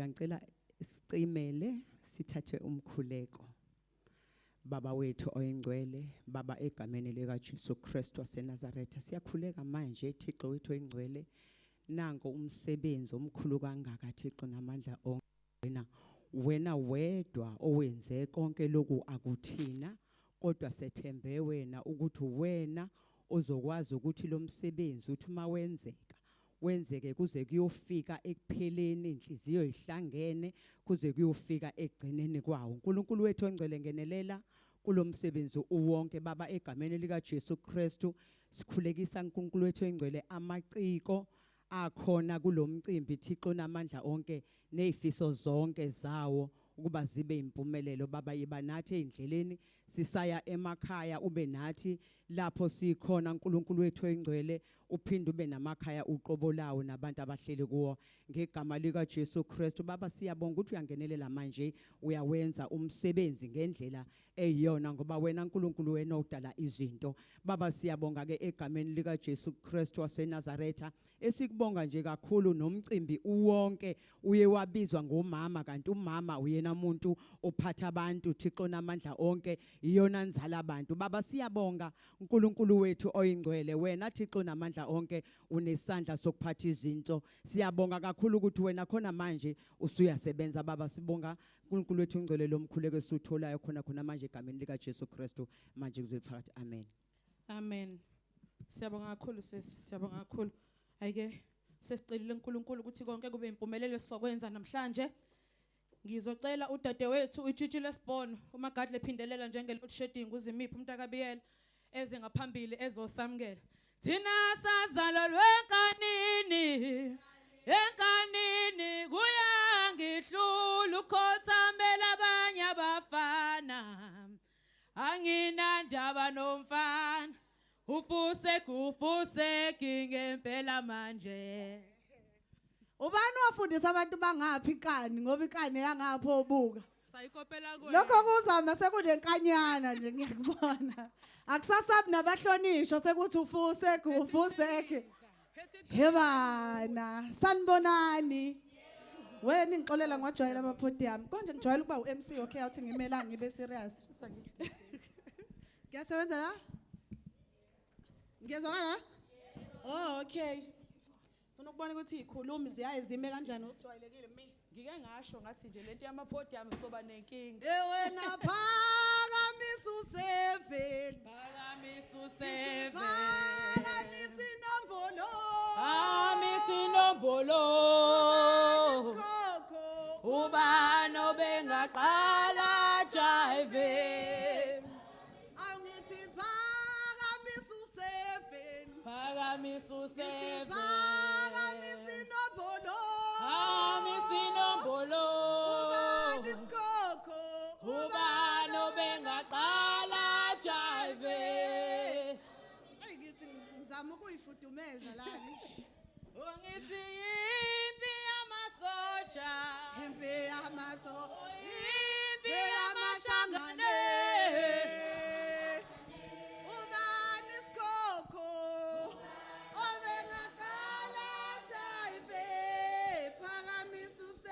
ngicela sicimele sithathe umkhuleko. Baba wethu oyingcwele, Baba egameni lika Jesu Kristu waseNazaretha, siyakhuleka manje Thixo wethu oyingcwele, nango umsebenzi omkhulu kangaka Thixo namandla onke. Wena wedwa owenze konke lokhu akuthina, kodwa sethembe wena ukuthi wena ozokwazi ukuthi lo msebenzi uthi wenzeke kuze kuyofika ekupheleni, inhliziyo ihlangene kuze kuyofika egcineni kwawo. uNkulunkulu wethu ongcwele, ngenelela kulo msebenzi uwonke Baba egameni lika Jesu Kristu. Sikhulekisa uNkulunkulu wethu ongcwele amaciko akhona kulo mcimbi Thixo namandla onke nezifiso zonke zawo ukuba zibe impumelelo. Baba yiba nathi endleleni sisaya emakhaya, ube nathi lapho sikhona uNkulunkulu wethu oyingcwele, uphinde ube namakhaya uqobo lawo nabantu abahleli kuwo ngegama lika Jesu Kristu. Baba siyabonga ukuthi uyangenelela manje, uyawenza umsebenzi ngendlela eyiyona ngoba wena uNkulunkulu wena udala izinto. Baba siyabonga ke egameni lika Jesu Kristu waseNazaretha, esikubonga nje kakhulu nomcimbi uwonke uye wabizwa ngomama, kanti umama uyena muntu ophatha abantu Thixo namandla onke, iyona nzala abantu. Baba siyabonga uNkulunkulu wethu oyingcwele, wena Thixo namandla onke unesandla sokuphatha izinto. Siyabonga kakhulu ukuthi wena khona manje usuyasebenza. Baba sibonga uNkulunkulu wethu ongcwele lo mkhuleko esutholayo khona manje egameni lika Jesu Kristu manje kuze phakathi. Amen. Amen. Siyabonga kakhulu sisi, siyabonga kakhulu. Ayike sesicelile uNkulunkulu ukuthi konke kube impumelelo sokwenza namhlanje. Ngizocela udadewethu uJiji lesibhono uMagadle ephindelela njengelo shedding uzimiphi umntakabiyela eze ngaphambili ezosamkela. Thina sazalwa enkanini, enkanini kuyangihlula ukhothambela abanye abafana. Angina ndaba nomfana, ufuse ngempela manje. Ubani wafundisa abantu bangaphi inkani ngoba inkani yangapho obuka. Sayikopela kuwe. Lokho kuzama sekunenkanyana nje ngiyakubona. Akusasabi nabahlonishwa sekuthi ufuse. Hebana, sanibonani. Wena ngixolela ngojwayela ama-podium. Konje ngijwayela ukuba uMC okay awuthi ngimela ngibe serious. Ngiyasebenza la? Ngiyazwakala? Oh okay. Ufuna ukubona ukuthi ikhulumi ziyayizime kanjani okujwayelekile mina. Ngike ngasho ngathi nje lento yama-podium soba nenkinga. Wena phakamisa useveni. Phakamisa useveni. Phakamisa inombolo. Phakamisa inombolo. Ubani obengaqala jive. Angithi phakamisa useveni. Phakamisa useveni. Phakamisa inombolo. Phakamisa inombolo. Ubani isikoko. Ubani obengaqala jive. Ngithi ngizama ukuyifudumeza lana. Ungithi yimpi yamasosha. Impi yamaso. Impi yamashangane. Ubani isikoko. Obengaqala jive. Phakamisa u7.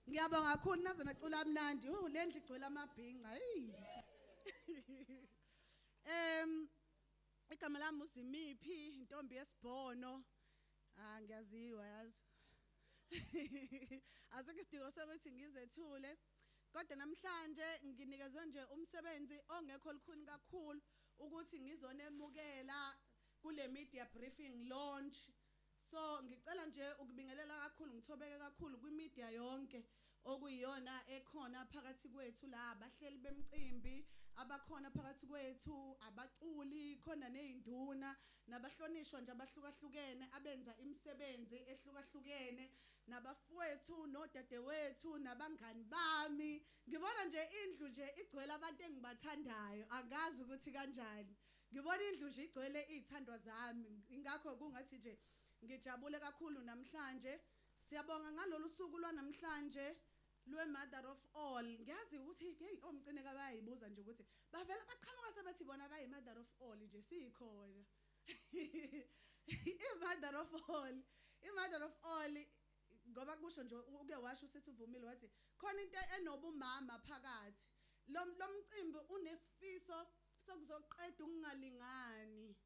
Ngiyabonga kakhulu naze nacula amnandi. Lendlu igcwele amabhinqa. Igama lami uZimiphi, intombi yesibhono. Ngiyaziwa yazi. Asike isidingo sokuthi ngizethule. Kodwa namhlanje nginikezwe nje umsebenzi ongekho lukhuni kakhulu ukuthi ngizonemukela kule media briefing launch. So ngicela nje ukubingelela kakhulu, ngithobeke kakhulu kwimedia yonke okuyiyona ekhona phakathi kwethu la, abahleli bemcimbi abakhona phakathi kwethu, abaculi khona nezinduna nabahlonishwa nje abahlukahlukene abenza imisebenzi ehlukahlukene, nabafowethu nodadewethu nabangani bami. Ngibona nje indlu nje igcwele abantu engibathandayo, angazi ukuthi kanjani. Ngibona indlu nje igcwele izithandwa zami, ingakho kungathi nje ngijabule kakhulu namhlanje. Siyabonga ngalolu suku lwanamhlanje lwe-Mother of All. Ngiyazi ukuthi hey omgcineka bayayibuza nje ukuthi bavela baqhamuka sebethi bona bayi-Mother of All nje sikhona. I-Mother of All ngoba kusho nje uke washo usesivumile wathi khona into enobumama phakathi lo mcimbi unesifiso sokuzoqeda ukungalingani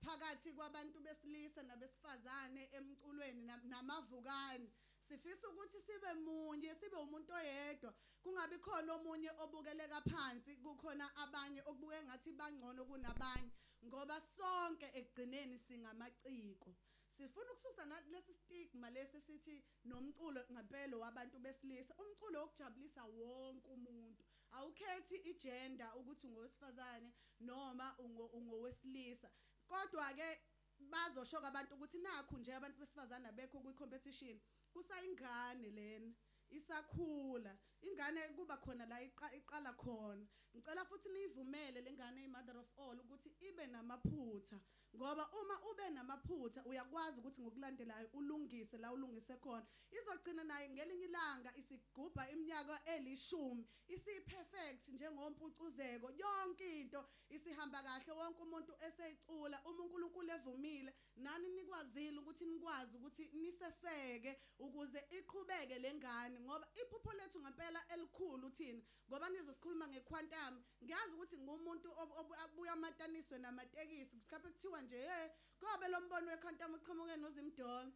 phakathi kwabantu besilisa nabesifazane emculweni namavukani sifisa ukuthi sibe munye sibe umuntu oyedwa kungabi khona omunye obukeleka phansi kukhona abanye okubuke ngathi bangcono kunabanye ngoba sonke ekugcineni singamaciko sifuna ukususa lesi stigma lesi sithi nomculo ngempela wabantu besilisa umculo wokujabulisa wonke umuntu awukhethi igender ukuthi ungowesifazane noma ungowesilisa kodwa ke bazoshoka abantu ukuthi nakho nje abantu besifazane abekho kwi-competition kusayingane lena isakhula ingane kuba khona la iqala khona ngicela futhi niyivumele lengane mother of all ukuthi ibe namaphutha ngoba uma ube namaphutha uyakwazi ukuthi ngokulandelayo ulungise la ulungise khona izogcina naye ngelinye ilanga isigubha iminyaka eli10 isiperfect njengompucuzeko yonke into isihamba kahle wonke umuntu eseyicula uNkulunkulu evumile nani nikwazile ukuthi nikwazi ukuthi niseseke ukuze iqhubeke lengane ngoba iphupho lethu ngempela elikhulu thina ngoba nizosikhuluma ngequantum ngiyazi ukuthi ngumuntu obuya amataniswe namatekisi mhlawumbe kuthiwa nje kobe lo mbono wequantum uqhamuke noZimdolo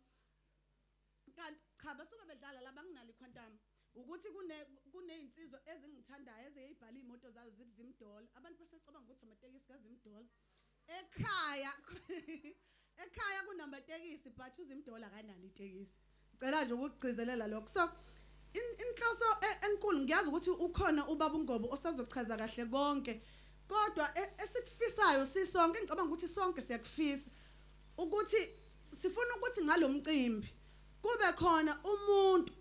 kanti cha basuke bedlala labanginalo iquantum ukuthi kuneinsizwa ezingithandayo ezeyibhala imoto zazo zithi Zimdolo abantu basecabanga ukuthi amatekisi kaZimdolo ekhaya kunamatekisi but uZimdolo akanalo itekisi cela nje ukugcizelela lokho so inhloso enkulu ngiyazi ukuthi ukhona ubaba uNgobo osazochaza kahle konke kodwa esikufisayo sisonke ngicabanga ukuthi sonke siyakufisa ukuthi sifuna ukuthi ngalomcimbi kube khona umuntu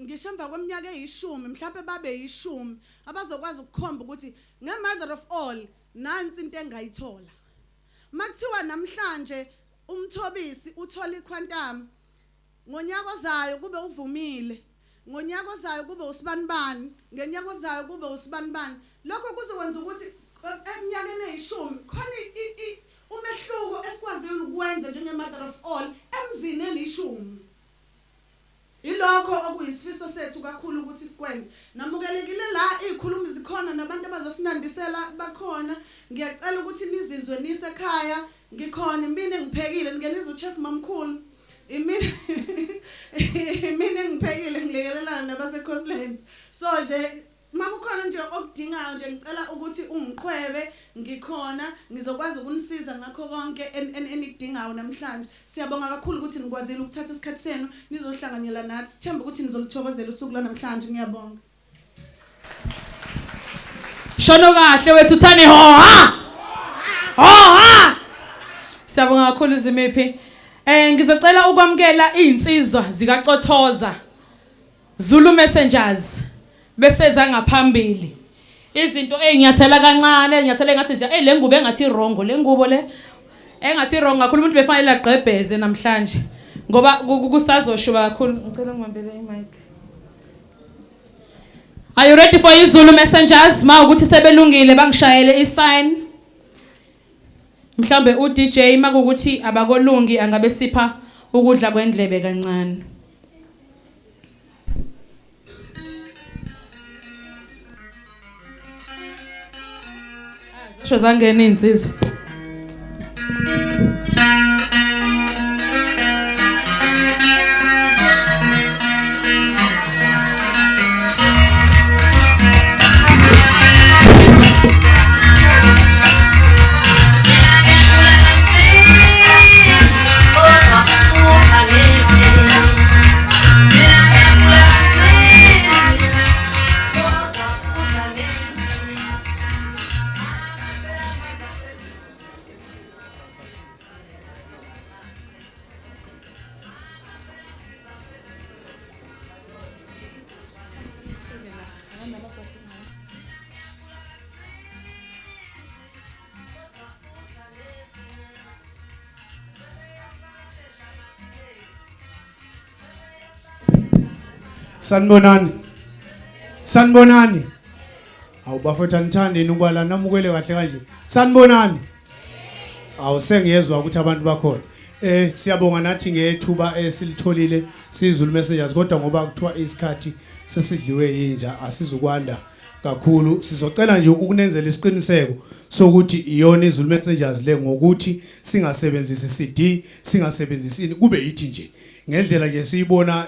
ngisho emva kweminyaka e10 mhlawumbe babe 10 abazokwazi ukukhomba ukuthi ngemother of all nansi into engayithola makuthiwa namhlanje umthobisi uthola iquantum ngonyaka ozayo kube uvumile ngonyaka ozayo kube usibanibani ngenyaka ozayo kube usibanibani lokho kuzokwenza ukuthi eminyakeni e10 khona umehluko esikwazile ukwenza njengemother of all emzini eli10 ilokho okuyisifiso sethu kakhulu ukuthi sikwenze namukelekile la izikhulumi zikhona nabantu abazosinandisela bakhona ngiyacela ukuthi nizizwe nisekhaya ngikhona mina engiphekile ngeniza uchef mamkhulu mina engiphekile ngilekelelana nabase Coastlands so nje makukhona nje okudingayo nje ngicela ukuthi ungiqhwebe ngikhona ngizokwazi ukunisiza ngakho konke enidingayo namhlanje siyabonga kakhulu ukuthi nikwazile ukuthatha isikhathi senu nizohlanganyela nathi sithemba ukuthi nizolithokozela usuku lwanamhlanje ngiyabonga Shono kahle wethu thani hoha siyabonga kakhulu Zimiphi ngizocela ukwamkela izinsizwa zikaCothoza Zulu Messengers bese zangaphambili izinto ezinyathela kancane ezinyathele ngathi le ngubo engathi wrong le ngubo le engathi wrong kakhulu umuntu befanele agqebheze namhlanje ngoba kusazoshuba kakhulu ngicela ngibambele imic Are you ready for Zulu Messengers ma ukuthi sebelungile bangishayele isign mhlambe uDJ makuthi abakolungi angabe sipha ukudla kwendlebe kancane Shozangena insizwa Sanibonani awubafethu nithande nukwala namukele kahle kanje sanibonani awusengiyezwa ukuthi abantu bakhona Siyabonga nathi ngethuba esilitholile sizulu messengers kodwa ngoba kuthiwa isikhathi sesidliwe yinja asizukwanda kakhulu sizocela nje ukunenzela isiqiniseko sokuthi iyona izulu messengers le ngokuthi singasebenzisi CD singasebenzisini kube yithi nje ngendlela nje siyibona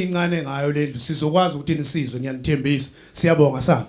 incane ngayo le sizokwazi ukuthi nisizwe ngiyanithembisa siyabonga sa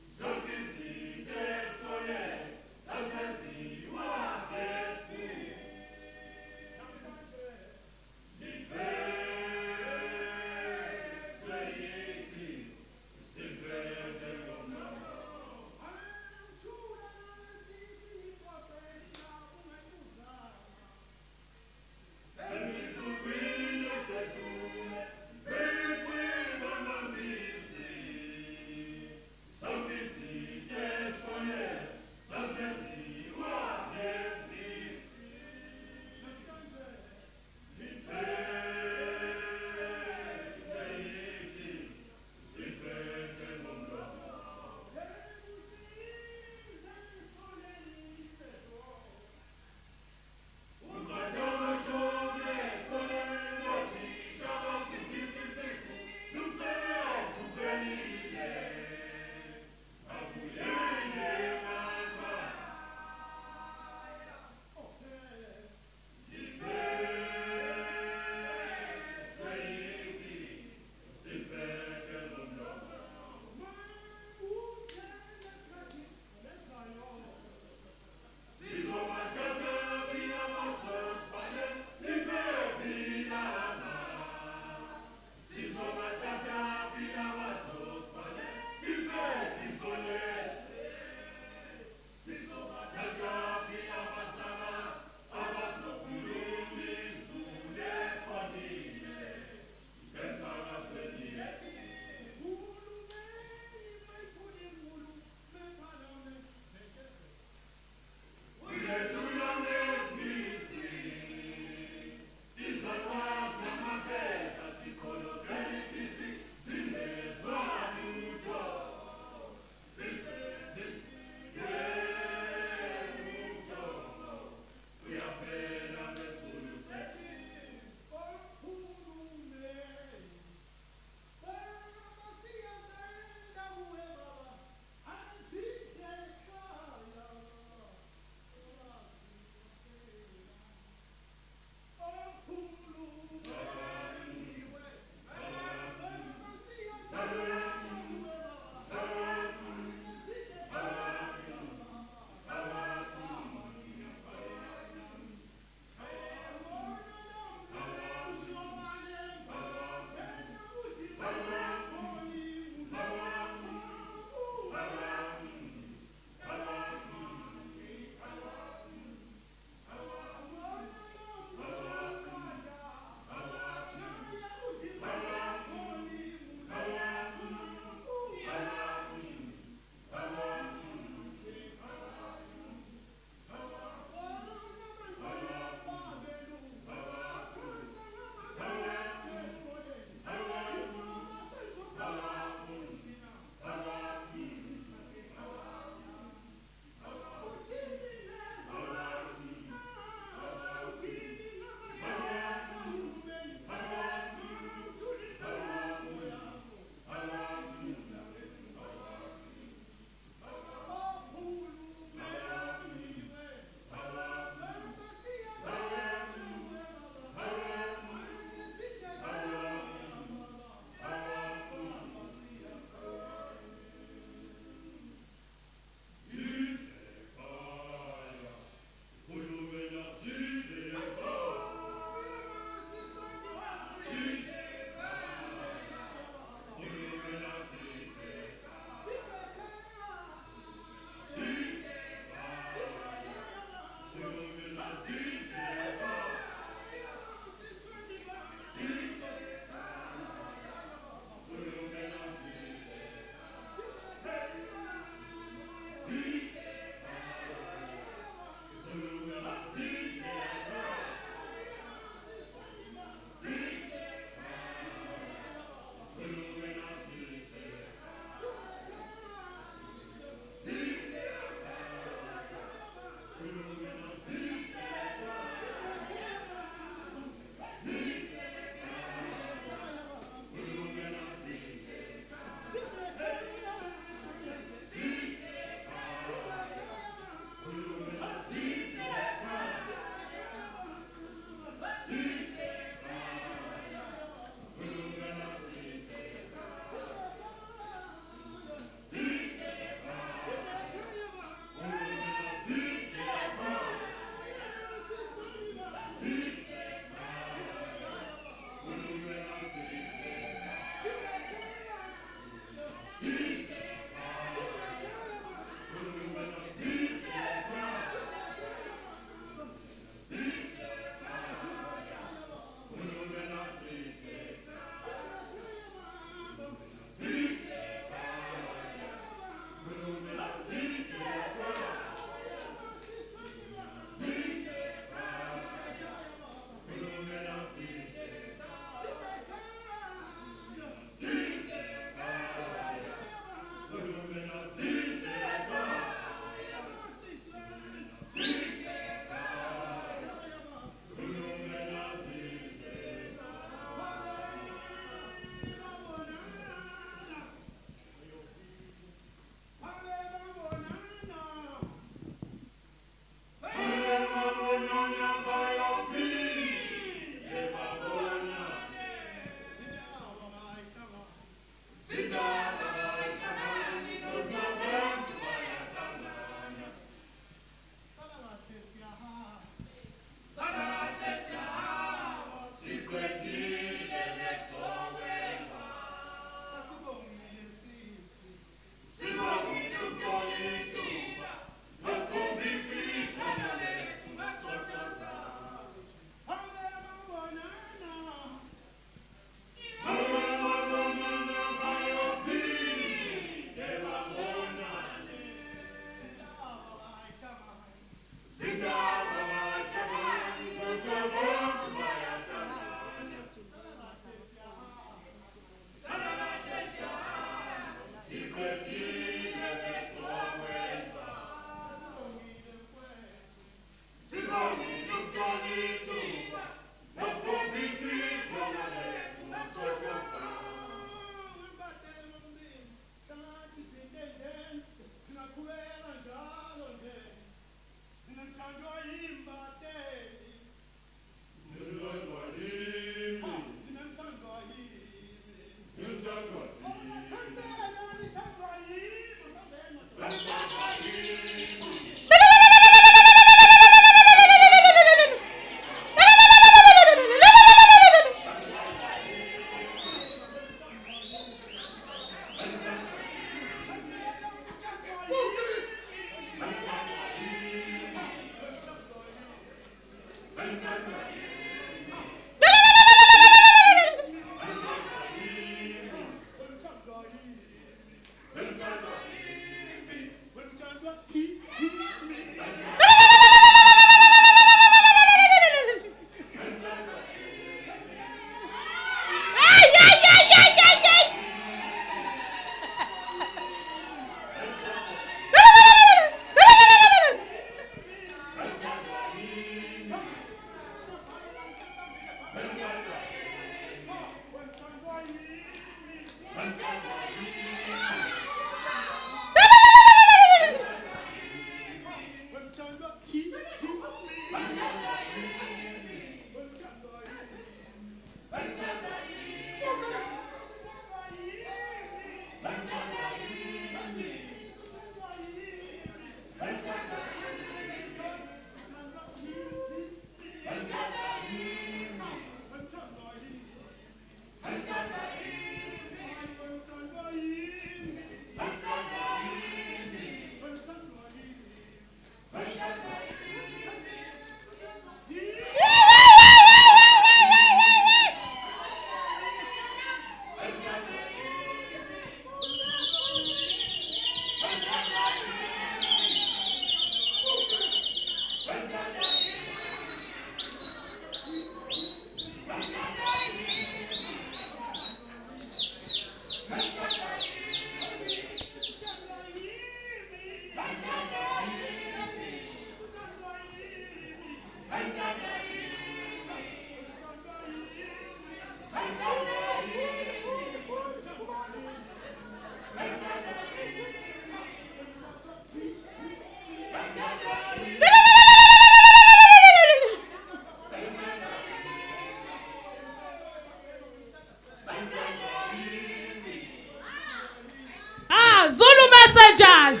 Zulu messengers.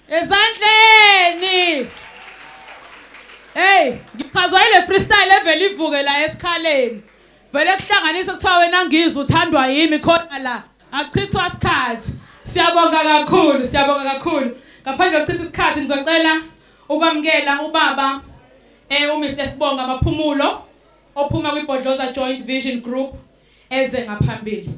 Ezandleni. Hey, ngichazwa ile freestyle evela ivuke la esikhaleni. Vele kuhlanganisa kuthiwa wena ngizwe uthandwa yimi khona la. Akuchithwa isikhathi. Siyabonga kakhulu. Ngaphandle kokuchitha isikhathi ngizocela ukwamkela ubaba uMr Sibonga Maphumulo ophuma kwiBhodloza Joint Vision Group eze ngaphambili.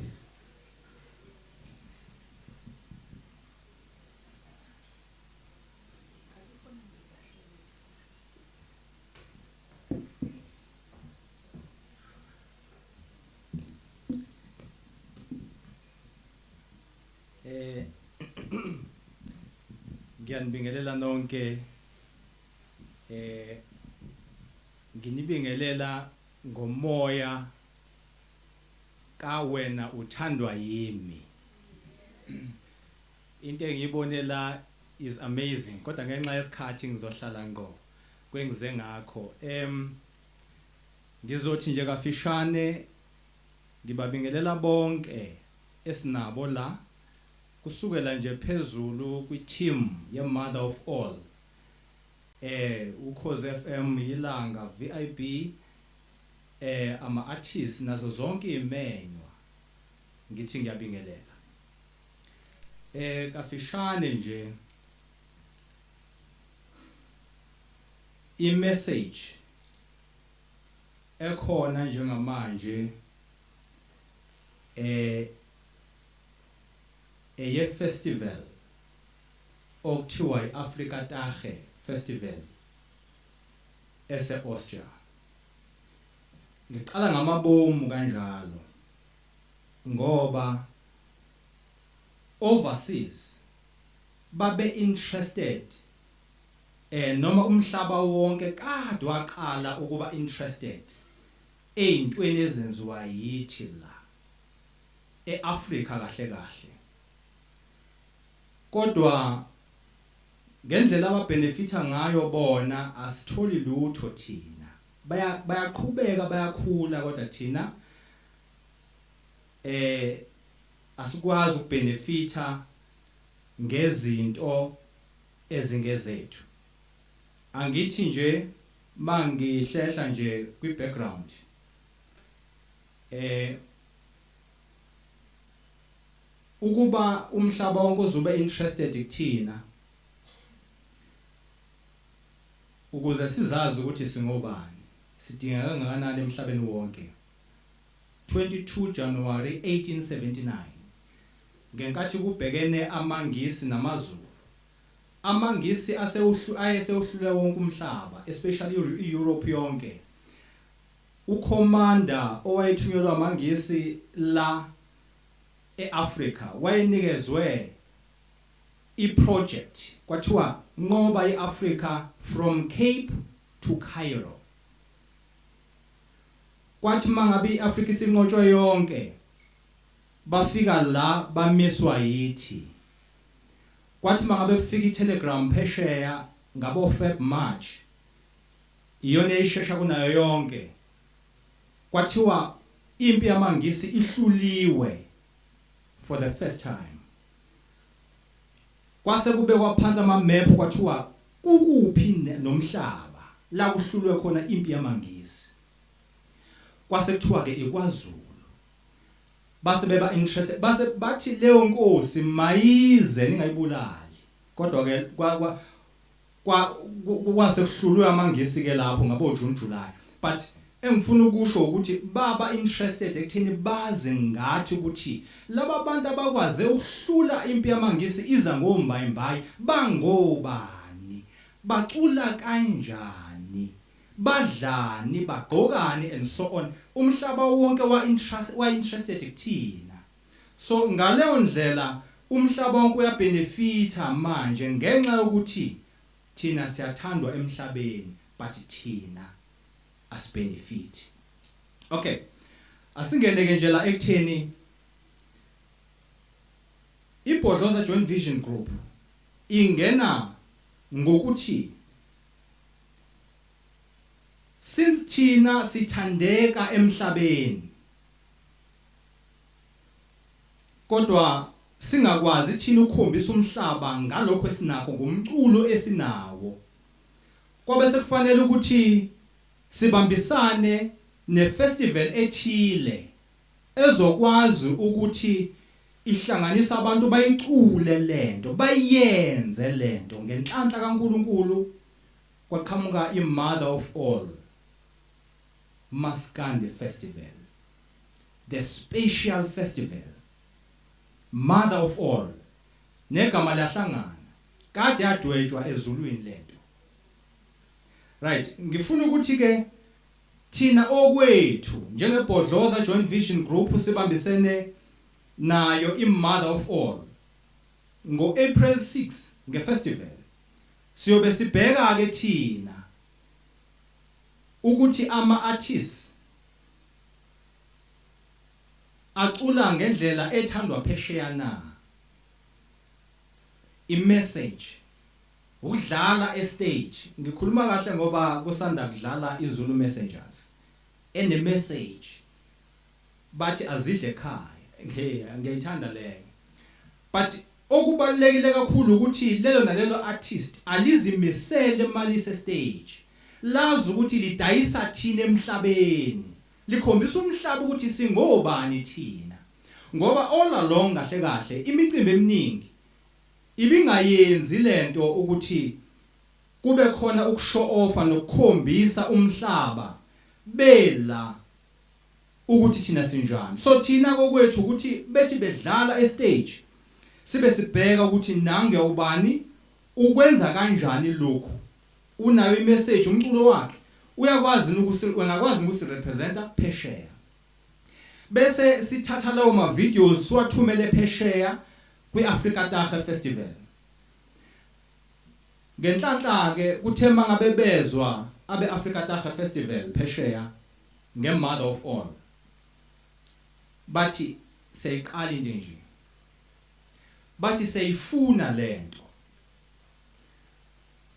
Ngiyanibingelela nonke nginibingelela ngomoya ka wena uthandwa yimi. Into engiyibonela is amazing kodwa ngenxa yesikhathi ngizohlala ngqo kwengize ngakho. Ngizothi nje kafishane ngibabingelela bonke esinabo la kusukela nje phezulu kwi-team ye-Mother of All. Ukhoze FM Ilanga VIP ama-artists nazo zonke imenywa ngithi ngiyabingelela. Kafishane nje i-message ekhona njengamanje eye festival okuthiwa iAfrica Tage Festival ese-Austria. Ngiqala ngamabomu kanjalo ngoba overseas babe interested noma umhlaba wonke kade waqala ukuba interested eyintweni ezenziwa yithi la eAfrica kahle. Kodwa ngendlela ababenefita ngayo bona asitholi lutho thina. Bayaqhubeka bayakhula kodwa thina asikwazi ukubenefita ngezinto ezingezethu. Angithi nje mangihlehla nje kwi-background ukuba umhlaba wonke uzobe interested kuthina ukuze sizazi ukuthi singobani sidinga kangakanani emhlabeni wonke. 22 January 1879 ngenkathi kubhekene amangisi namaZulu. Amangisi ayesewuhlule wonke umhlaba, especially iEurope yonke. Ucommander owayethunyelwa amangisi la eAfrica wayenikezwe iproject kwathiwa nqoba iAfrica from Cape to Cairo. Kwathi mangabe iAfrica isinqotshwe yonke bafika la bamiswa yithi. Kwathi mangabe kufika iTelegram phesheya ngabo Feb March iyona ishesha kunayo yonke. Kwathiwa impi yamangisi ihluliwe for the first time. Kwase kube kwaphansi ama-map kwathiwa kukuphi nomhlaba la kuhlulwe khona impi yamangisi. Kwase kuthiwa ke iKwaZulu. Base beba interested base bathi leyo nkosi mayize ningayibulali. Kodwa ke kwase kuhlulwe amangisi ke lapho ngabo June July. But engifuna ukusho ukuthi baba interested ekutheni bazi ngathi ukuthi laba bantu abakwaze ukuhlula impi yamangisi iza ngombayimbayi bangobani, bacula kanjani, badlani, bagqokani and so on. Umhlaba wonke wa interested kuthina. So ngaleyo ndlela umhlaba wonke uyabenefita manje ngenxa yokuthi thina siyathandwa emhlabeni but thina asbenefit. Okay. Asingeneke nje la ekutheni iBhodloza Joint Vision Group ingena ngokuthi since thina sithandeka emhlabeni kodwa singakwazi thina ukukhombisa umhlaba ngalokho esinakho ngomculo esinawo, kwabe sekufanele ukuthi sibambisane nefestival ethile ezokwazi ukuthi ihlanganisa abantu bayicule lento, bayenze lento ngenhlanhla kaNkulunkulu. Kwaqhamuka iMother of all, Maskandi Festival, the special festival, Mother of all. Negama lahlangana kade yadwetshwa ezulwini lento. Right, ngifuna ukuthi ke thina okwethu njengeBhodloza Joint Vision Group sibambisene nayo iMother of all ngo-April 6 ngefestival. Siyobe sibheka ke thina ukuthi ama-artists acula ngendlela ethandwa phesheya na, i-message udlala estage. Ngikhuluma kahle ngoba kusanda kudlala iZulu Messengers ene message bathi azidle ekhaya. Ngiyayithanda leyo. But okubalekile kakhulu ukuthi lelo nalelo artist alizimisele malise stage, lazi ukuthi lidayisa thina emhlabeni, likhombisa umhlaba ukuthi singobani thina. Ngoba all along kahle kahle imicimbi eminingi ibingayenzi lento ukuthi kube khona ukushow offa nokukhombisa umhlaba bela ukuthi thina sinjani. So thina kokwethu ukuthi bethi bedlala estage sibe sibheka ukuthi nange ubani ukwenza kanjani lokho, unayo imessage umculo wakhe, uyakwazi ungakwazi ukusirepresenta phesheya. Bese sithatha lawo ma videos siwathumele phesheya kwiAfrica Tage Festival. Ngenhlanhla ke kuthe mangabe bezwa abeAfrica Tage Festival phesheya ngeMother of all, bathi seyiqala into nje, bathi seyifuna lento,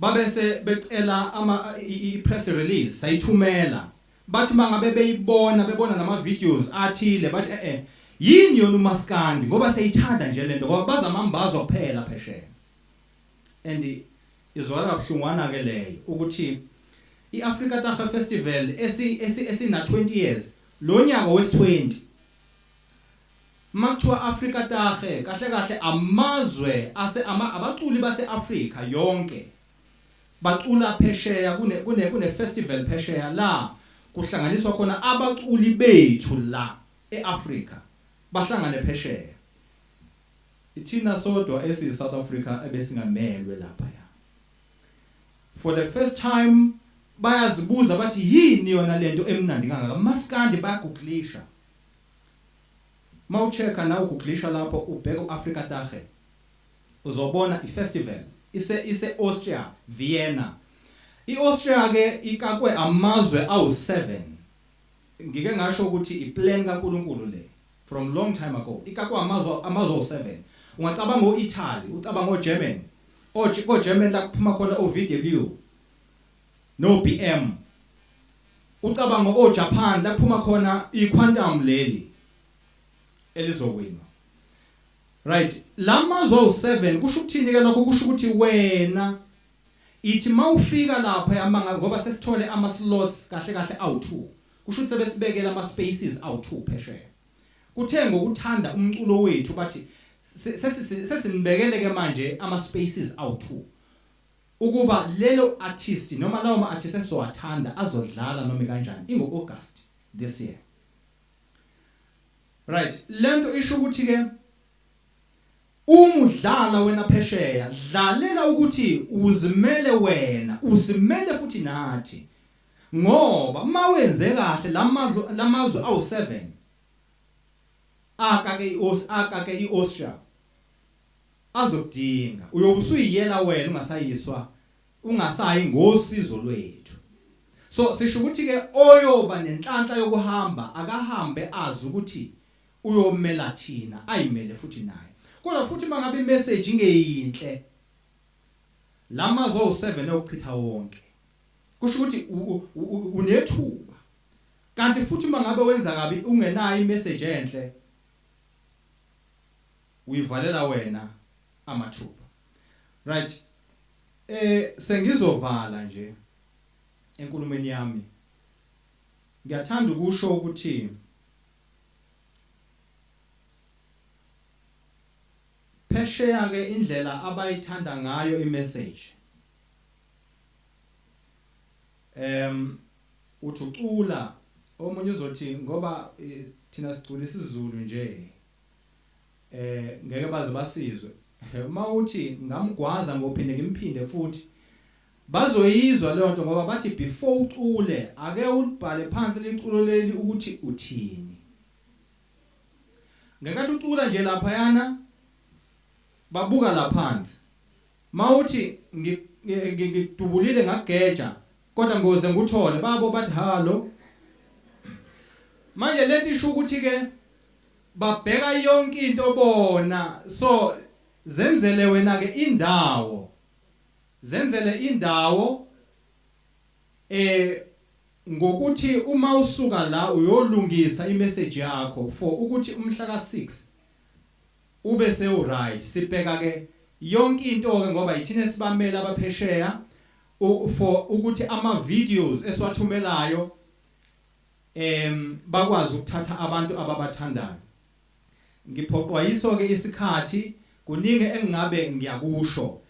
babese becela i-press release sayithumela. Bathi mangabe bebona nama videos athile bathi yini yona uMaskandi ngoba seyithanda nje lento ngoba bazamambazo kuphela phesheya. And izwala kabuhlungwana ke leyo ukuthi iAfrica Tage Festival esina 20 years lo nyaka wes20 makuthiwa Africa tahe kahle kahle amazwe abaculi base-Afrika yonke bacula phesheya kune festival phesheya la kuhlanganiswa khona abaculi bethu la eAfrica bahlangane phesheya ithina sodwa esi-South Africa ebesingamelwe lapha ya for the first time bayazibuza bathi yini yona lento emnandi kangaka Maskandi bayagooglisha mawucheka na ugooglisha lapho ubheka uAfrica tahe uzobona ifestival ise Austria Vienna iAustria ke ikakwe amazwe awu7 ngike ngasho ukuthi iplan kaNkulunkulu le from long time ago ikakwe amazwe awu7 ungacabanga ngoItaly ucabanga ngoGerman German la kuphuma khona oVW no BM ucabanga ngoJapan la kuphuma khona iQuantum leli elizowina right lamazwe awu7 kusho ukuthini ke lokho kusho ukuthi wena ithi mawufika lapha yamanga ngoba sesithole ama slots kahle kahle awu2 kusho ukuthi sebesibekela ama spaces awu2 phesheya kuthe ngokuthanda umculo wethu bathi sesinibekele ke manje ama spaces awu2 ukuba lelo artist noma lawo ma artist esizowathanda azodlala noma kanjani ingo August this year right lento isho ukuthi ke umudlala wena phesheya dlalela ukuthi uzimele wena usimele futhi nathi ngoba mawenze kahle lamazwe awu7 akake iAustria azodinga uyobusuyiyela wena ungasayiswa ungasayi ngosizo lwethu so sisho ukuthi ke oyoba nenhlanhla yokuhamba akahambe azi ukuthi uyomela thina ayimele futhi naye kodwa futhi mangabe imessage ingeyinhle lamazwe awu7 eyochitha wonke kusho ukuthi unethuba kanti futhi mangabe wenza kabi ungenayo imessage enhle uyivalela wena amathuba right sengizovala nje enkulumeni yami ngiyathanda ukusho ukuthi phesheya ke indlela abayithanda ngayo imessage uthucula omunye uzothi ngoba thina sicula isiZulu nje ngeke baze basizwe mawuthi ngamgwaza ngophinde ngimphinde futhi bazoyizwa leyo nto ngoba bathi before ucule ake ulibhale phansi liculo leli ukuthi uthini ngekathi ucula nje lapha yana babuka la phansi mawuthi ngidubulile ngageja kodwa ngoze nguthole babo bathi hallo manje lento isho ukuthi ke babheka yonke into bona so zenzele wena ke indawo zenzele indawo ngokuthi uma usuka la uyolungisa imessage yakho for ukuthi umhla ka6 ube se right sibheka ke yonke into ke ngoba yithina sibamela abaphesheya for ukuthi ama videos esiwathumelayo bakwazi ukuthatha abantu ababathandayo ngiphoqwa yiso ke isikhathi kuningi engabe ngiyakusho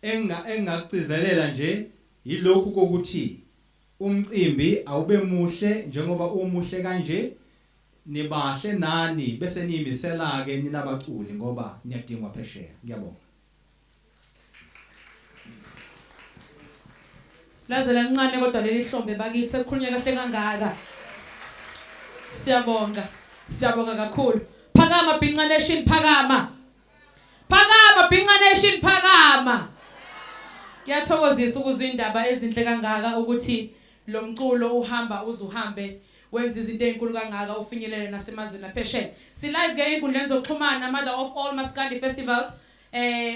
engagcizelela nje yilokhu kokuthi umcimbi awube muhle njengoba umuhle kanje nibahle nani bese niyimisela ke ninabaculi ngoba niyadingwa phesheya ngiyabonga lazela kancane kodwa leli hlombe bakithi sekukhulunywa kahle kangaka siyabonga kakhulu phakama Bhinqa Nation phakama Bhinqa Nation phakama Ngiyathokozisa ukuzwa indaba ezinhle kangaka ukuthi lo mculo uhamba uzuhambe wenza izinto ezinkulu kangaka ufinyelele nasemazweni aphesheya si live ke inkundleni zokuxhumana mother of all Maskandi festivals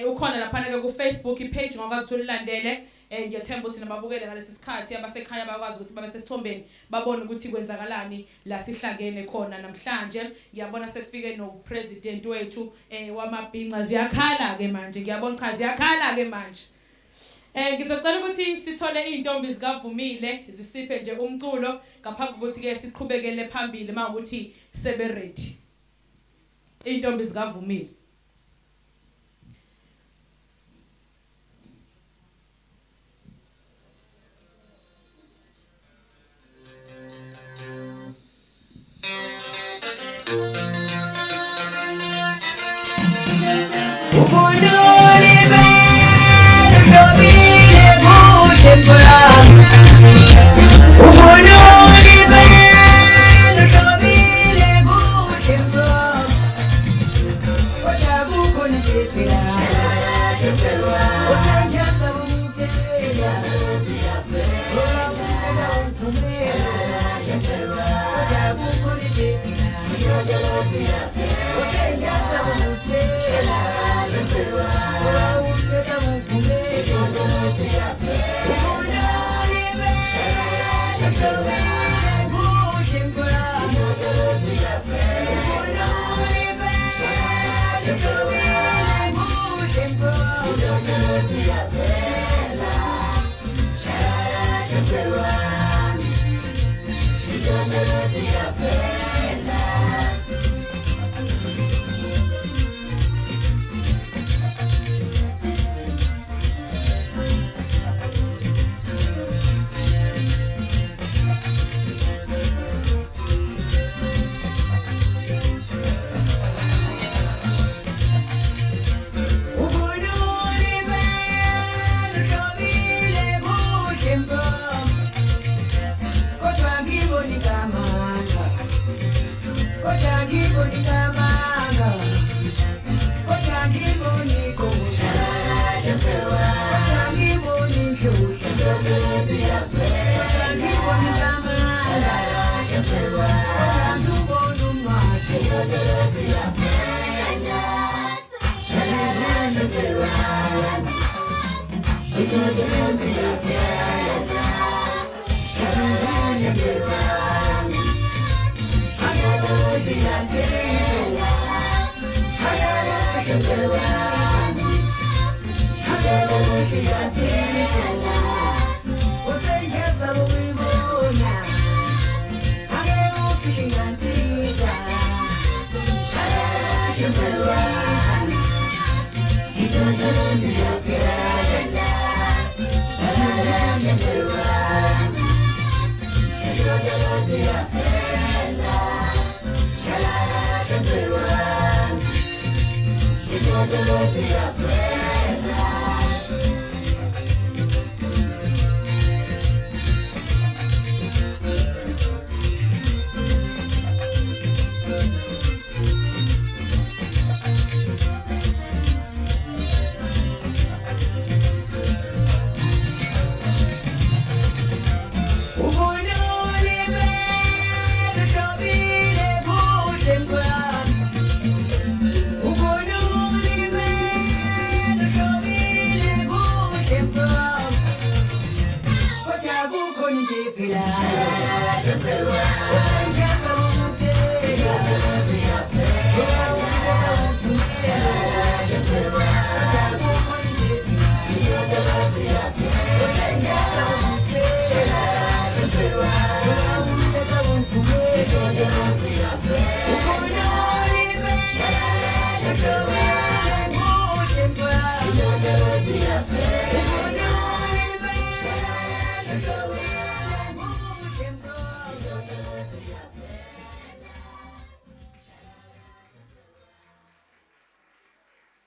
ukhona lapha ke ku Facebook page ngakwazi ukuthi ulandele ngiyathemba ukuthi nababukele ngalesi sikhathi abasekhaya bakwazi ukuthi babe sesithombeni babone ukuthi kwenzakalani la sihlangene khona namhlanje ngiyabona sekufike no president wethu wamabhinqa ziyakhala ke manje ngiyabona cha ziyakhala ke manje ngizocela ukuthi sithole izintombi zikavumile zisiphe nje umculo ngaphambi kokuthi ke siqhubekele phambili mawukuthi sebe ready intombi zikavumile.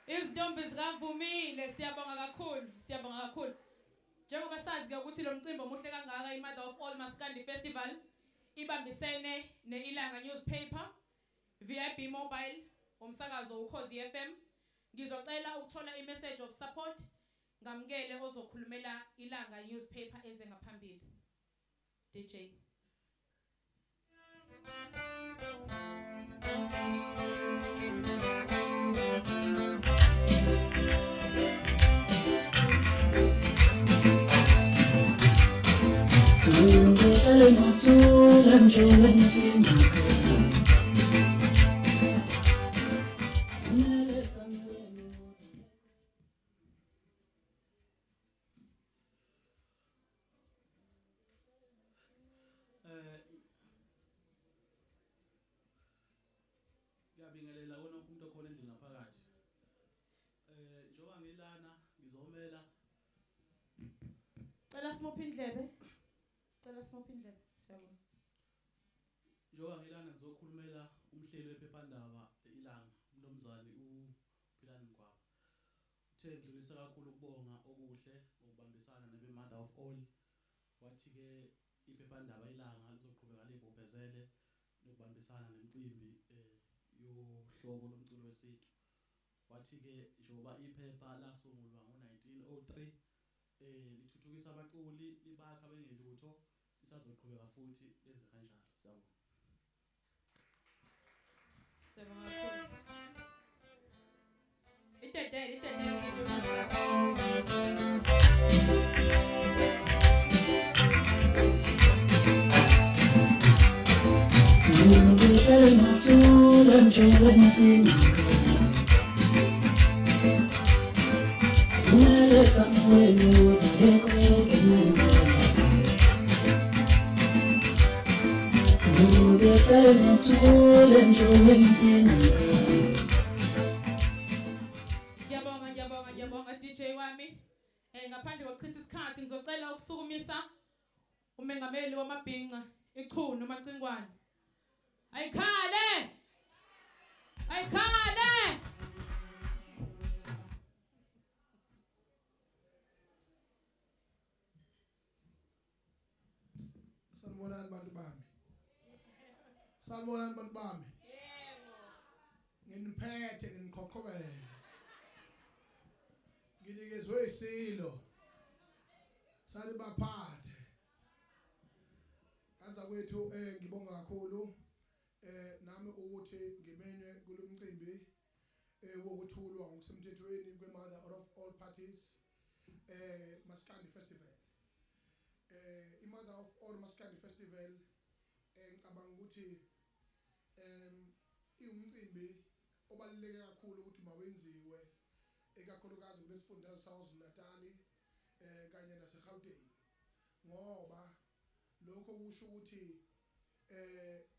Izintombi zikavumile, siyabonga kakhulu, siyabonga kakhulu. Njengoba sazi ke ukuthi lo mcimbi omuhle kangaka iMother of All Maskandi Festival ibambisene neIlanga newspaper, VIP mobile, umsakazo uKhozi FM. Ngizocela ukuthola imessage of support ngamukele ozokhulumela Ilanga newspaper eze ngaphambili. DJ Ngiyabingelela wena simopha indlebe. Cela simopha indlebe. Siyabonga. Njoba ngilana ngizokhulumela umhleli wephephandaba ilanga umnomzane uPhilani Mgwaba. Uthe ndlulisa kakhulu ukubonga okuhle ukubambisana nebe mother of all. Wathi ke iphephandaba ilanga lizoqhubeka libophezele lokubambisana nemicimbi yohlobo lomculo wesintu. Wathi ke njoba iphepha lasungulwa ngo1903 lithuthukisa abaculi libakha bengelutho lisazoqhubeka futhi lenze kanjalo. Siyabonga. Siyabonga kakhulu. Itetele. Ngiyabonga DJ wami. Ngaphandle kokuchitha isikhathi ngizocela ukusukumisa umengameli wamabhinqa ichunu uMacingwane. Ayikhale. Sanibonani bantu bami. Sanibonani bantu bami. Yebo. Nginiphethe nginiqhoqhobele. Nginikezwe isilo. Salibaphathe. Aza kwethu ngibonga kakhulu nami ukuthi ngimenywe kulomcimbi wokuthulwa ngokusemthethweni kweMother of all parties Maskandi Festival. iMother of all Maskandi Festival ngicabanga ukuthi iwumcimbi obaluleke kakhulu ukuthi mawenziwe ekakhulukazi kulesifundazwe saKwaZulu-Natal kanye naseGauteng ngoba lokho kusho ukuthi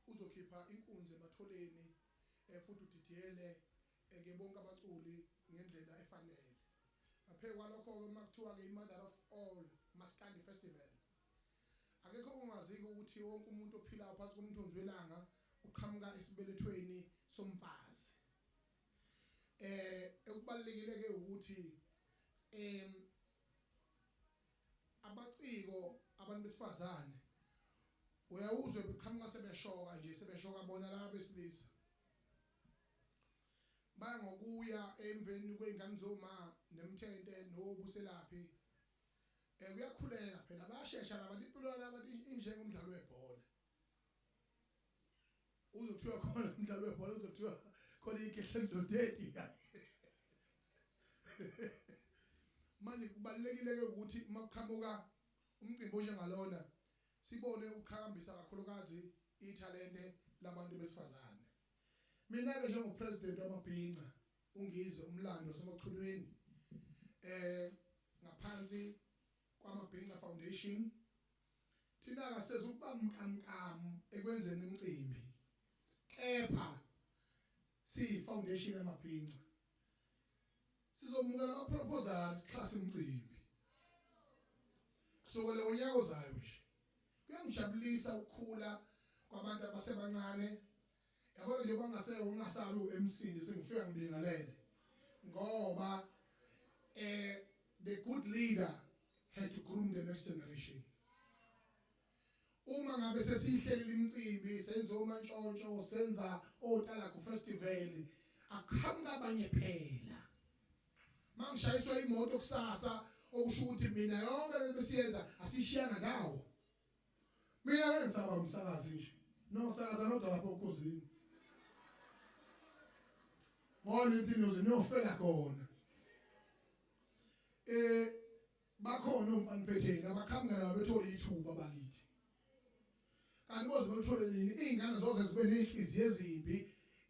uzokhipha inkunzi ematholeni futhi udidiyele ke bonke abaculi ngendlela efanele. Ngaphe kwalokho makuthiwa ke iMother of all Maskandi Festival akekho ongaziki ukuthi wonke umuntu ophila phansi komthunzi welanga uqhamuka esibelethweni somfazi. Ekubalekile ke ukuthi abaciko abantu besifazane uyawuzwe beqhamuka sebeshoka bona la besilisa baya ngokuya emveni kweingane zoma nemthente nobuselaphi kuyakhuleka phela bayashesha labantu impilo labantu injengomdlalo webhola uzothiwa khona umdlalo webhola uzothiwa khona inkehla endodeti manje kubalekile ke ukuthi makuqhamuka umcimbi onjengalona sibone ukuqhakambisa kakhulukazi ithalente labantu besifazane. Mina ke njengopresident wamabhinqa ungizwe umlando wasemachulweni ngaphansi kwamabhinqa foundation thina akaseze ukuba mkamkam ekwenzeni imicimbi kepha si foundation yamabhinqa sizomukela ama proposals sixhasa imicimbi kusukela unyaka ozayo nje kuyangijabulisa ukukhula kwabantu abasebancane yabona nje bangaseyo ungasabi uMC sengifika ngibingelele ngoba the good leader had to groom the next generation. Uma ngabe sesihlelela imicimbi senza omantshontsho senza otala ku festival akuhamka abanye phela mangishayiswa imoto kusasa okusho ukuthi mina yonke lento besiyenza asishiyana nawo mina ngisaba umsakazi nje no sakaza nodwa lapho ukuzini ngone into niyofela khona bakhona umpaniphethe abaqhamuka nabo bethola ithuba bakithi kanti boze bathole nini izingane zoze zibe nenhliziyo ezimbi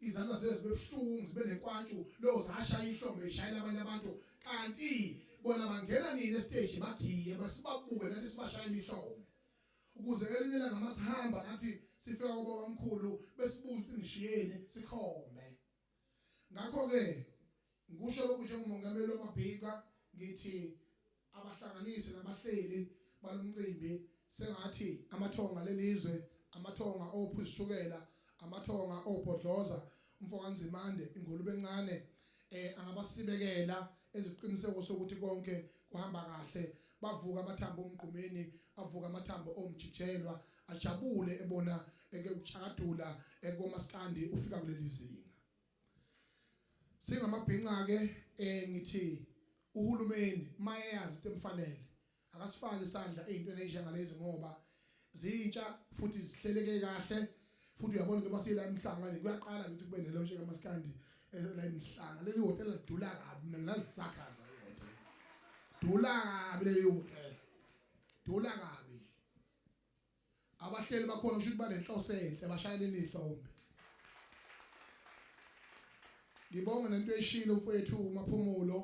izandla zibe buhlungu zibe nekwantshu lo zashaya ihlombe ishayela abanye abantu kanti bona bangena nini estage bagiye basibabuke nathi sibashayela ihlombe ukuze elinye la ngamasihamba nathi sifika kubo bamkhulu besibuza ukuthi nishiyeni sikhombe. Ngakho ke ngisho lokhu njengomongameli wamabhinqa ngithi abahlanganisi nabahleli balomcimbi sengathi amathonga lelizwe amathonga ophuzishukela amathonga obhodloza umfokanzimande ingulube encane angabasibekela eziqiniseko sokuthi konke kuhamba kahle bavuka amathambo omgqumeni avuka amathambo omjijelwa ajabule ebona ukuchakadula komaskandi ufika kuleli zinga singamabhinqa ke ngithi uhulumeni mayeyazi into emfanele akasifaki isandla ezintweni ezinjengalezi ngoba zintsha futhi zihleleke kahle futhi uyabona njengoba siyela emhlanga manje kuyaqala ukuthi kube nelontshe kaMaskandi la emhlanga leli hotel lidula kabi mina ngilazisakha la hotel dula kabi leli hotel dula kabi abahleli bakhona kusho ukuthi banenhloso enhle bashayeleni ihlombe ngibonga nento eshilo mfowethu uMaphumulo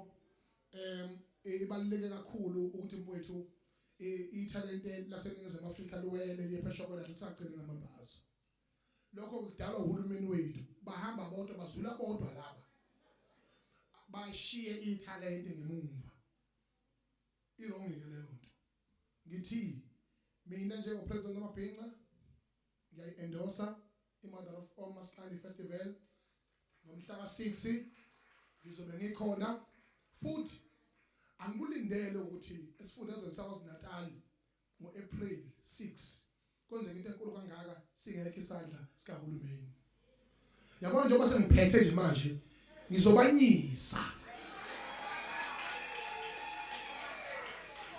ibaluleke kakhulu ukuthi mfowethu ithalente laseNingizimu Afrika luwele liyephesha kona lisagcina ngamambazo lokho kudalwa uhulumeni wethu bahamba bodwa bazula bodwa laba bashiye ithalente ngemumva irongeke leyo nto ngithi mina njengopresident wamabhinqa ngiyayi-endorsa i-Mother of All Maskandi Festival ngomhla ka-6 ngizobe ngikhona futhi angulindele ukuthi esifundazweni saKwaZulu-Natal ngo-April 6 konze into enkulu kangaka singekho isandla sikahulumeni yabona njengoba sengiphethe nje manje ngizobanyisa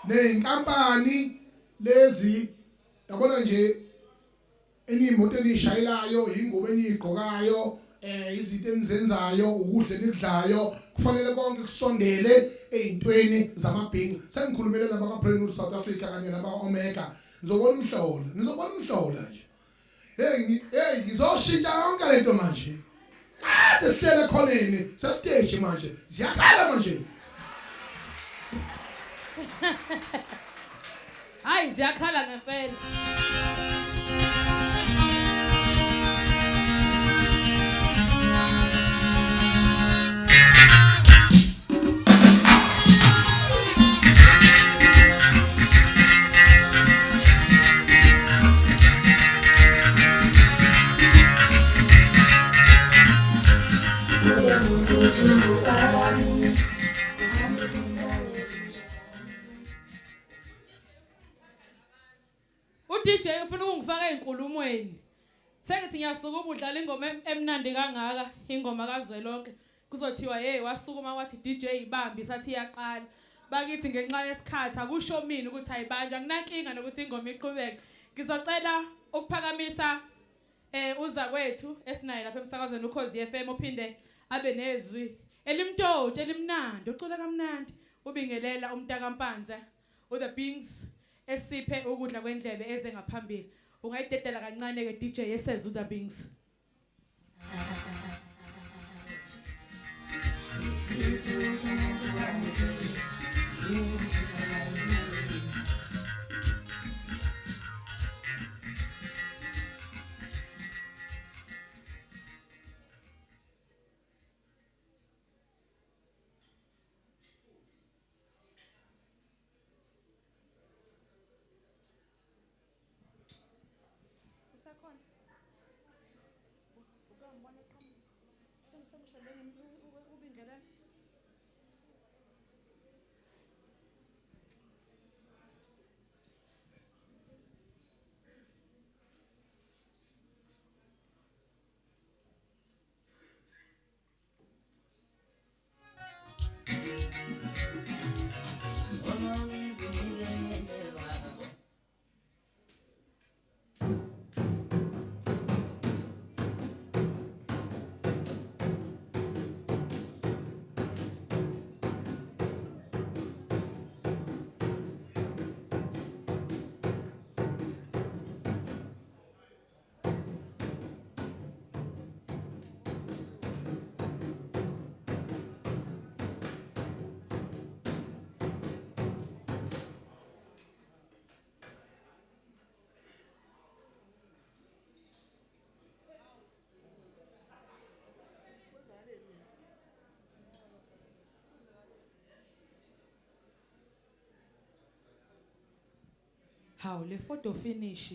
nenkampani lezi yabona nje enimoto enishayelayo ingubo enigqokayo izinto enizenzayo ukudla enikudlayo kufanele konke kusondele ezintweni zamabhinqa sengikhulumele nabaka-Brand South Africa kanye nabaka-Omega nizobona umhlola nje hey ngizoshintsha yonke lento manje kade sihlele khoneni sestage manje ziyakhala manje hayi ziyakhala ngempela DJ ufuna ukungifaka einkulumweni sengithi ngiyasuka ubudlala ingoma emnandi kangaka ingoma kaZwelonke kuzothiwa hey wasukuma wathi DJ ibambi sathi iyaqala bakithi ngenxa yesikhathi akusho mina ukuthi ayibanjwa nginankinga nokuthi ingoma iqhubeke ngizocela ukuphakamisa uza kwethu esinayo lapha emsakazweni uKhozi FM uphinde abe nezwi elimtoti elimnandi ucula kamnandi ubingelela umntaka Mpanza the Bings esiphe ukudla kwendlebe eze ngaphambili ungayidedela kancane ke DJ yeseza the Bings Hawu le photo finish.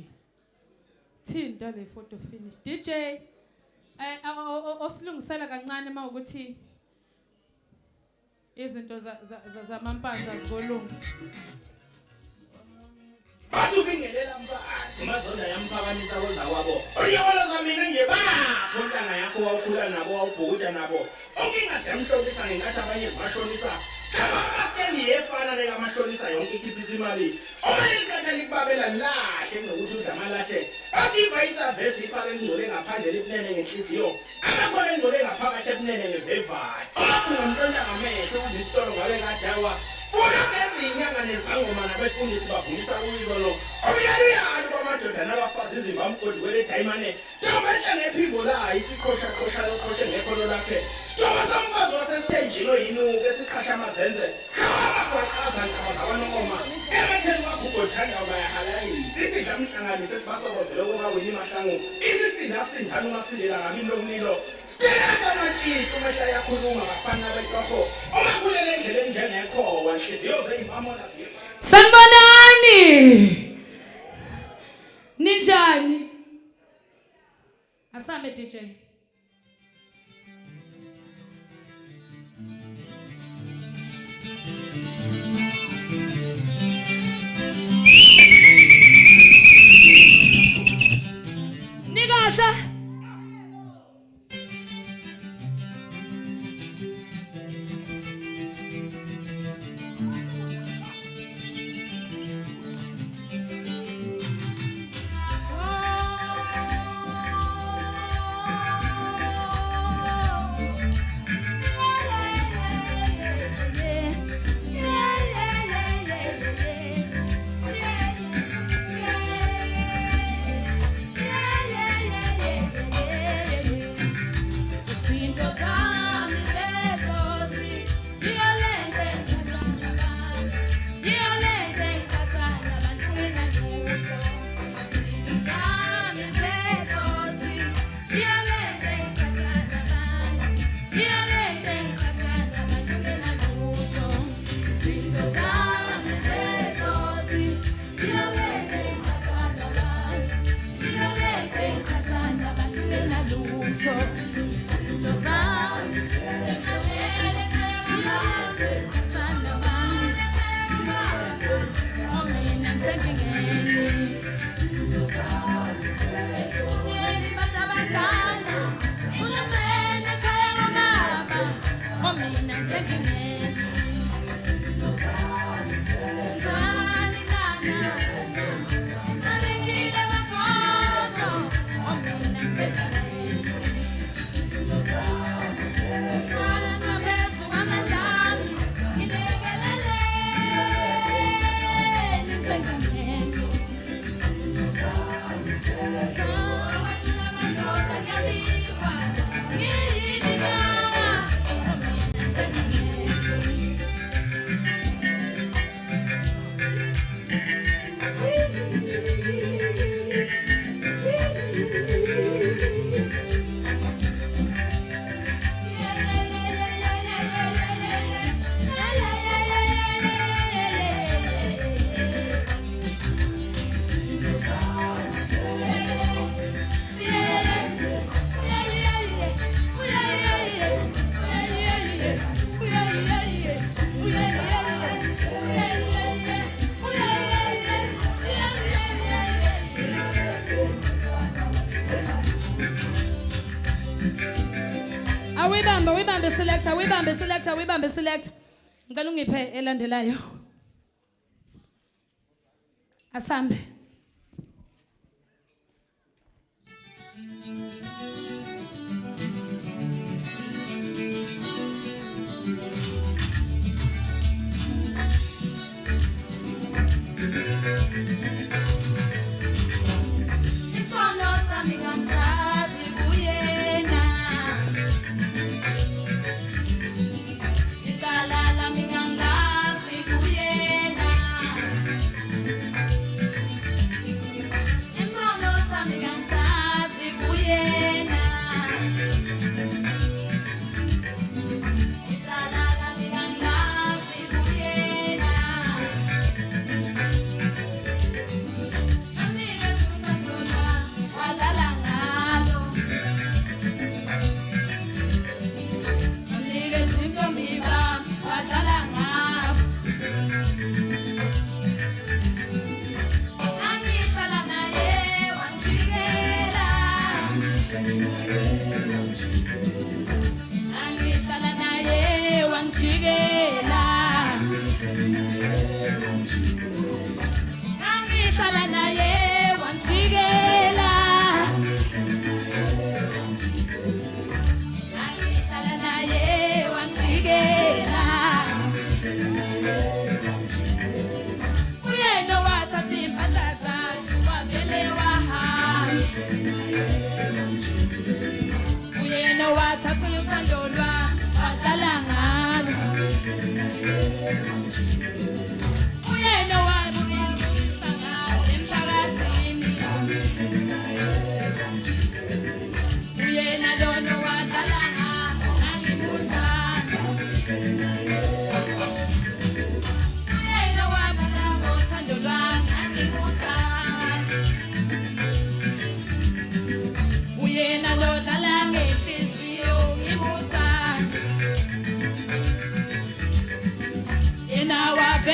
Thinta le photo finish. DJ osilungisela kancane mawukuthi izinto zamampanza zikolunga. Bathu bingelela mbathi mazonda yamphakamisa koza kwabo. Uyabona zamina nje baphondana yakho wawukhula nabo wawubhukuda nabo. Onkinga siyamhlolisa ngenkathi abanye zibashonisa. Kama Maskandi efana nekaMashonisa yonke ikhiphisa imali. Omanye ikhathali kubabela lahle ngokuthi udla amalahle. Athi vayisa vesi iphaka engcole ngaphandle lipunene ngenhliziyo. Abakhona engcole ngaphakathi epunene ngezevalo. Abakhona umntonta ngamehlo kudisitolo ngabe kadawa. Funa ngezinyanga nezangoma nabefundisi bavumisa kuyizolo. Uyaluyalo kwamadoda nabafazi izimbamgodi kwele dayimane. Njengobenhle ngephimbo la isikhosha lokhoshe ngekhono lakhe. Sitoba somfazi wasesithenjini oyinuku esiqhasha amazenze. Abaqhaza nkaba zabanongoma. Ematheni wakho ugothanda ubayahalalisa. Isidla mhlanganise sibasokozele okungawini mahlangu. Isisinda sindana umasindela ngabini lomlilo. Sitela samatshitshi umehla yakhuluma ngafana betoko. Omakhulele endleleni njengekho wanhliziyo zeimvamona ziye. Sanibonani. Ninjani? Asame DJ. Nikahle. Wibambe select. Ngicela ungiphe elandelayo. Asambe. Yeah.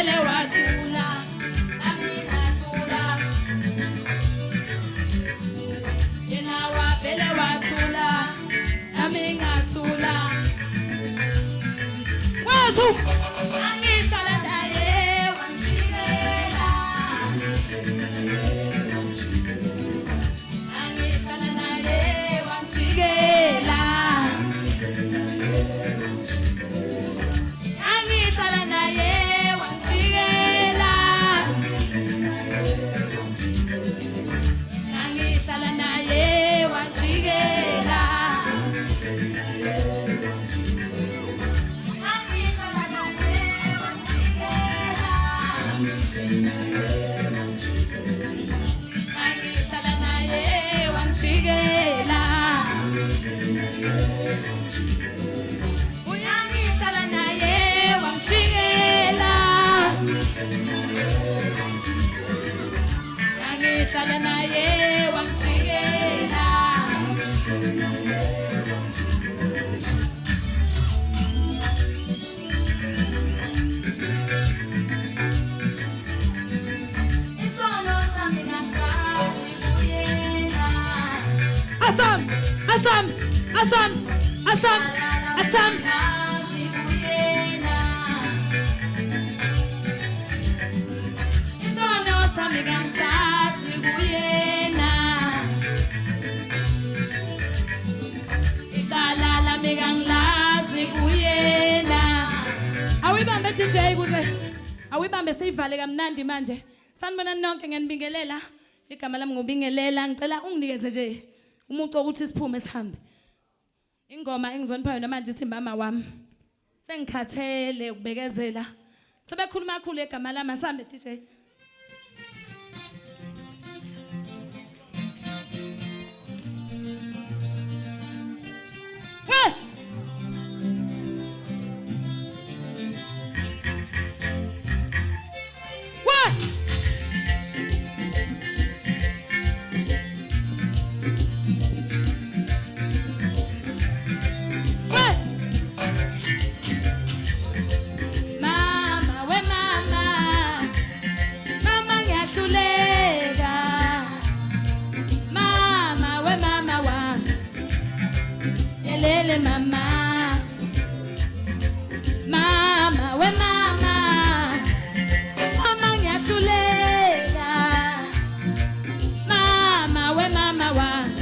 vele wathula nami ngathula yena wavele wathula nami ngathula wazu angihlala naye wangishiyela angihlala naye wangishiyela angihlala naye wangishiyela angihlala naye wangishiyela angihlala naye wangishiyela uyangihlala naye wangishiyela angihlala naye wangishiyela isono sami ngasazi kuyena asam asam asam asam asam ngazi kuyena isono sami ngasazi kuyena igala lami ngilazi kuyena awuyibambe DJ kuze awuyibambe seyivale kamnandi manje sanibona nonke ngiyanibingelela igama lami ngubingelela ngicela unginikeze nje umuntu ukuthi siphume sihambe ingoma engizonipha yona manje ithi mama wami sengikhathele ukubekezela sebekhuluma kakhulu egama lami asambe DJ Hey! What? What? Mama, we mama, mama ngiyahluleka. Mama, we mama wami, yelele mama. Mama, we mama, mama ngiyahluleka. Mama, we mama wami,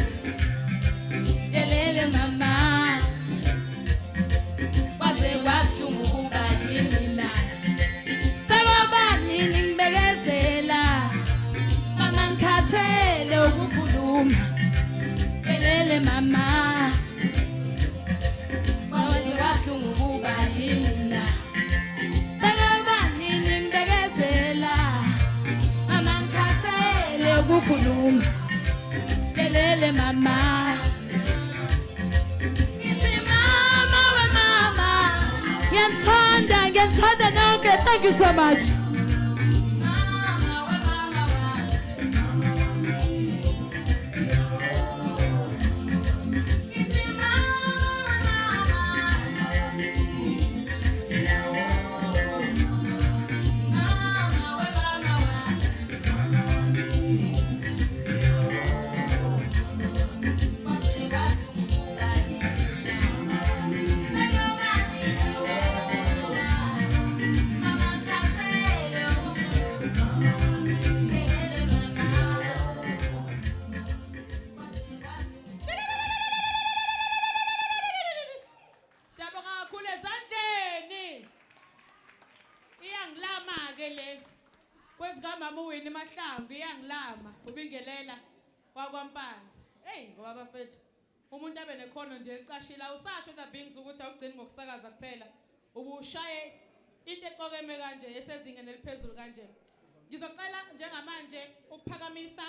yelele mama. Waze wabuhlungu ukuba yimina. Sekubani ngingibekezela. Mama ngikhathele ukukhuluma. Yelele mama. Waze wabuhlungu ukuba yimina. Sekubani ngingibekezela. Mama ngikhathele ukukhuluma. Yelele mama. Ngithi mama we mama. Ngiyathanda nonke. Thank you so much. Mama we mama wami. Ngithi mama we mama wami. Siyabonga kakhulu ezandleni. Iyangilama ke le. Kwezikamama uWinnie Mahlangu iyangilama. Ubingelela kwakwampanzi. Hey ngoba bafethu. Umuntu abe nekhono nje ecashila usasho tabings ukuthi awugcini ngokusakaza kuphela. Ubushaye into ecokeme kanje esezingeni eliphezulu kanje. Ngizocela njengamanje ukuphakamisa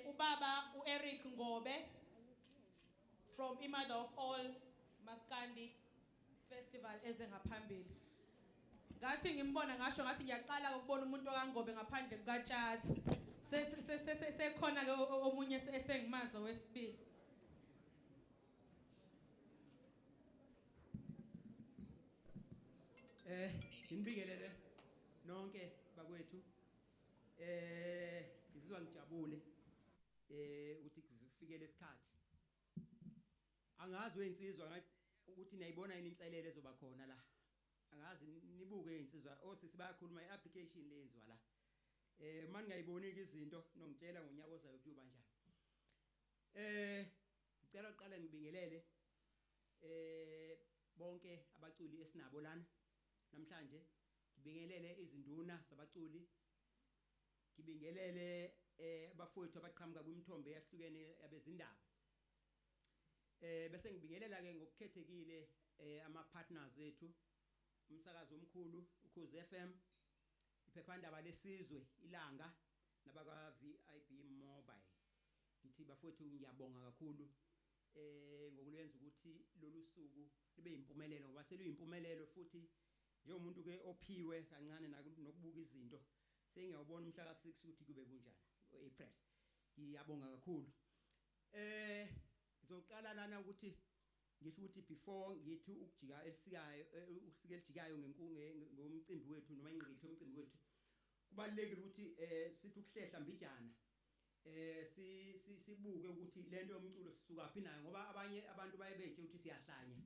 ubaba uEric Ngobe from iMother of All Maskandi Festival ezengaphambili. Ngathi ngimbona ngasho ngathi ngiyaqala ukubona umuntu okaNgobe ngaphandle kukaTshatsi. Sekhona ke omunye esengimaza wesibili. Nginibingelele nonke bakwethu. Ngizizwa ngijabule ukuthi kufike lesikhathi. Angazi weinsizwa ukuthi niyayibona yini inselele ezoba khona la. Angazi nibuke insizwa osisi bayakhuluma iapplication lenzwa la. Manje ngiyayibona izinto nongitshela ngonyaka ozayo kuyoba njani. Ngicela uqala ngibingelele bonke abaculi esinabo lana namhlanje. Ngibingelele izinduna zabaculi. Ngibingelele abafowethu abaqhamuka kwimithombo eyahlukene yabezindaba. Bese ngibingelela ke ngokukhethekile ama partners ethu. Umsakazo omkhulu uKhozi FM, iphephandaba lesizwe ilanga nabaka VIP Mobile. Ngithi bafowethu ngiyabonga kakhulu ngokulenza ukuthi lolu suku libe impumelelo ngoba seluyimpumelelo futhi njengomuntu ke ophiwe kancane nokubuka izinto sengiyabona umhla ka6 ukuthi kube kunjani April. Ngiyabonga kakhulu. Ngizoqala lana ukuthi ngisho ukuthi before ngithi ukujika esikayo usike elijikayo ngomcimbi wethu noma ingqikho yomcimbi wethu kubalekile ukuthi sithi ukuhlehla mbijana sibuke ukuthi lento yomculo sisuka phi nayo ngoba abanye abantu bayebeje ukuthi siyahlanya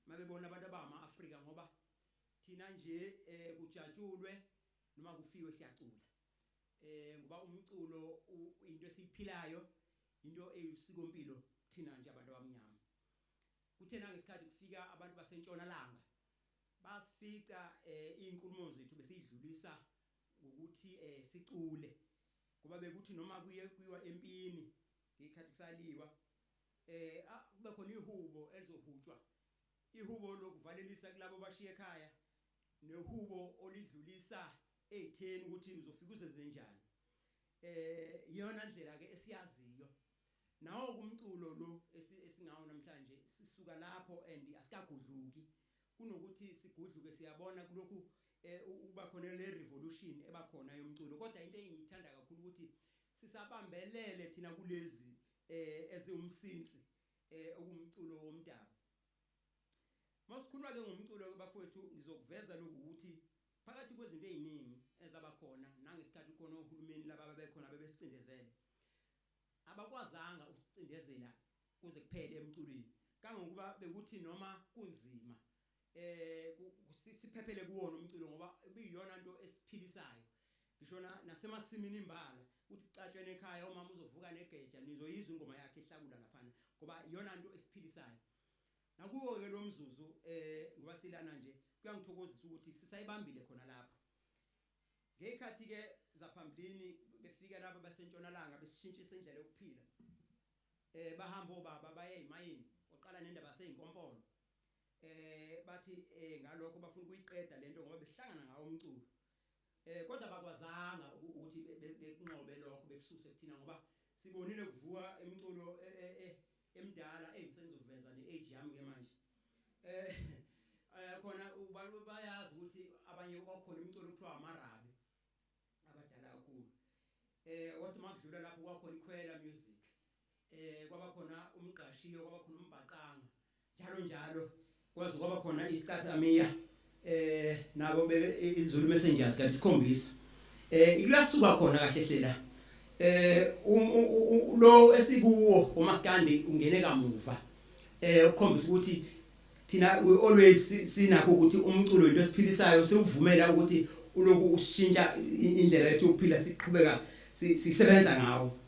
mabebona abantu abama-Afrika ngoba thina nje kujatshulwe noma kufiwe siyacula ngoba umculo into esiphilayo into eyisikompilo thina nje abantu abamnyama. Kuthena ngesikhathi kufika abantu basentshonalanga basifica inkulumo zethu besidlulisa ukuthi sicule ngoba bekuthi noma kuyiwa empini ngekhathi kusaliwa kube khona ihubo elizohutshwa, ihubo lokuvalelisa kulabo bashiye ekhaya nehubo olidlulisa ezitheni ukuthi uzofika uzenze njani. Iyona ndlela ke esiyaziyo nawo kumculo lo esingawo namhlanje sisuka lapho and asikagudluki kunokuthi sigudluke siyabona kulokhu uba khona le revolution ebakhona yomculo kodwa into engiyithanda kakhulu ukuthi sisabambelele thina kulezi ezumsinsi okumculo womdabu. Masikhuluma ke ngomculo bafowethu ngizokuveza lokhu ukuthi phakathi kwezinto eziningi ezabakhona nangesikhathi khona ohulumeni laba bekhona bebesicindezela abakwazanga ukucindezela kuze kuphele emculweni kangokuba bekuthi noma kunzima siphephele kuwona umculo ngoba ubiyona into esiphilisayo. Ngisho nasemasimini imbala uthi xatshweni ekhaya umama uzovuka negeja nizoyizwa ingoma yakhe ehlakula lapha ngoba iyona into esiphilisayo. Nakuwo ke lo mzuzu ngoba silana nje kuyangithokozisa ukuthi sisayibambile khona lapha. Ngekhathi ke zaphambilini befika lapha basentshonalanga besishintshisa indlela yokuphila. Bahamba obaba baye ezimayini oqala nendaba seyinkompolo. Bathi ngalokho bafuna ukuyiqeda lento ngoba besihlangana ngawo umculo. Kodwa bakwazanga ukuthi bekunqobe lokho bekususe kuthina ngoba sibonile kuvuka emculo emdala engisenzoveza neage yami ke manje. Khona bayazi ukuthi abanye kwakhona umculo kuthiwa amarabi abadala kakhulu. Wathi makudlula lapho kwakhona ikhwela music. Kwaba khona umqashiyo kwaba khona umbaqanga njalo kwazi kwaba khona isikhathamiya nabo izulu messengers kanti isikhombisa ikulasuka khona kahle hle la lo esikuwo uMaskandi ungene kamuva ukukhombisa ukuthi thina we always sinakho ukuthi umculo into esiphilisayo siuvumela ukuthi uloku ushintsha indlela yethu yokuphila siqhubeka sisebenza ngawo.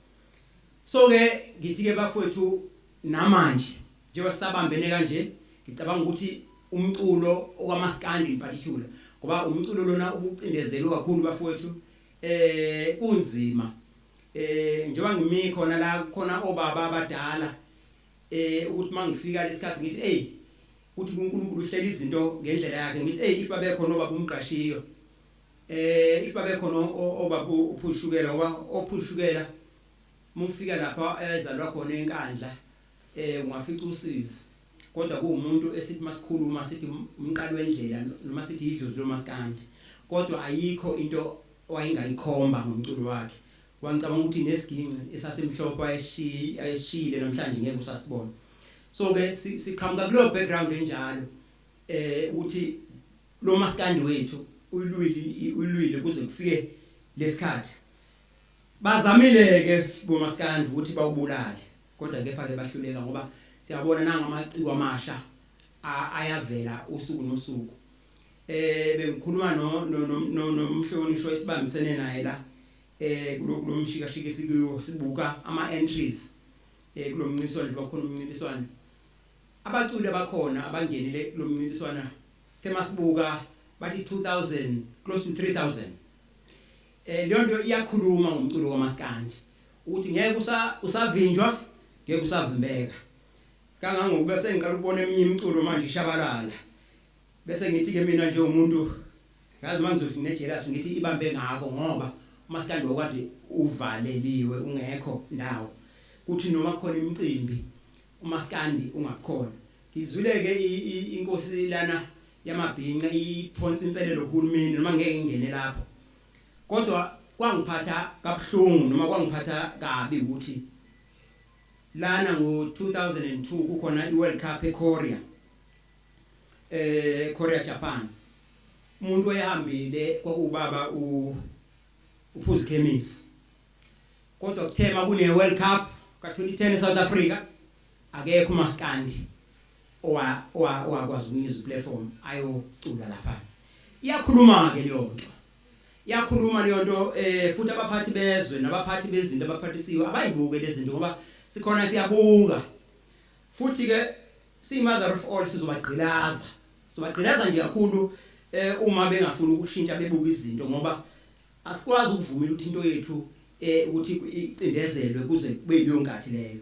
So ke ngithi ke bafowethu namanje njengoba sabambene kanje ngicabanga ukuthi umculo okaMaskandi in particular ngoba umculo lona ubucindezelwe kakhulu bafowethu kunzima njengoba ngimi khona la khona obaba abadala ukuthi mangifika lesikhathi ngithi hey uthi uNkulunkulu uhlela izinto ngendlela yakhe ngithi hey if babe khona obaba umqashiyo if babe khona obaba uphushukela ngoba ophushukela mufika lapha ezalwa khona enkandla ungafica usizi kodwa kuumuntu esithi masikhuluma sithi umqali wendlela noma sithi idlozi loMaskandi kodwa ayikho into wayingayikhomba ngomculo wakhe. Wangicabanga ukuthi nesiginci esasemhlophe ayeshile namhlanje ngeke usasibona. So ke siqhamuka kulo background enjalo ukuthi lo Maskandi wethu ulwile kuze kufike lesikhathi bazamile ke bo Maskandi ukuthi bawubulale kodwa kepha ke bahluleka ngoba siyabona nangamaciko amasha ayavela usuku nosuku bengikhuluma nomhlonishwa esibambisene naye la kulo mshikashika sibuka ama entries kulo mncintiswano nje bakhona umncintiswano abaculi abakhona abangenile kulo mncintiswano sithema sibuka bathi 2000 close to 3000 leyo nto iyakhuluma ngomculo kaMaskandi ukuthi ngeke usavinjwa ngeke usavimbeka kangangokuba sengiqala ukubona eminye imiculo manje ishabalala bese ngithi ke mina nje umuntu ngazi mangizothi nginejealous ngithi ibambe ngako ngoba uMaskandi wakade uvaleliwe ungekho ndawo kuthi noma khona imicimbi uMaskandi ungakhona ngizwile ke inkosi lana yamabhinqa iphonsa inselelo uhulumeni noma ngeke ngene lapho kodwa kwangiphatha kabuhlungu noma kwangiphatha kabi ukuthi lana ngo2002 kukhona iWorld Cup eKorea Korea Japan umuntu oyahambile kwakubaba uphuzi Chemis kodwa kuthema kune World Cup ka2010 eSouth Africa akekho uMaskandi owakwazi ukunikezwa platform ayocula lapha iyakhuluma ke leyo nto yakhuluma leyo nto futhi abaphathi bezwe nabaphathi bezinto abaphathisiwe abayibuke lezi zinto ngoba sikhona siyabuka futhi ke si mother of all sizobagqilaza nje kakhulu uma bengafuni ukushintsha bebuka izinto ngoba asikwazi ukuvumela ukuthi into yethu ukuthi icindezelwe kuze kube leyo nkathi leyo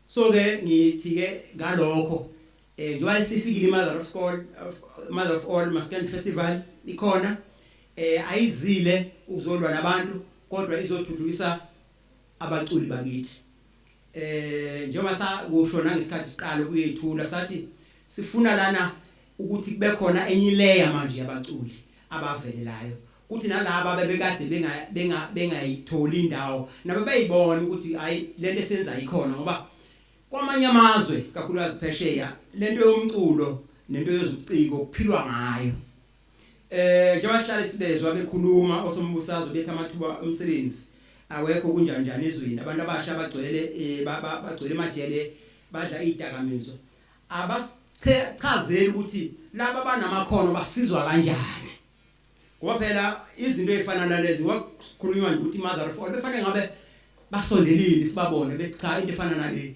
so ke ngithi ke ngalokho njengoba sifikile mother of all Maskandi Festival ikhona ayizile ukuzolwa nabantu kodwa izothuthukisa abaculi bakithi njengoba sakusho nangesikhathi siqala kuyethula sathi sifuna lana ukuthi kube khona enye layer manje yabaculi abavelelayo kuthi nalabo bebekade bengayitholi indawo nabe bayibona ukuthi hayi lento esenza ikhona ngoba kwamanye amazwe kakhulukazi phesheya lento yomculo nento yozuciko kuphilwa ngayo njengoba sihlale sibezwa bekhuluma osombusazwe bethu amathuba omsebenzi awekho kunjanjani ezweni abantu abasha bagcwele emajele badla idakamizwa abasichazela ukuthi laba banamakhono basizwa kanjani ngoba phela izinto ezifana nalezi wakhulunywa nje ukuthi mother of all befanele ngabe basondelile sibabone becha into efana nale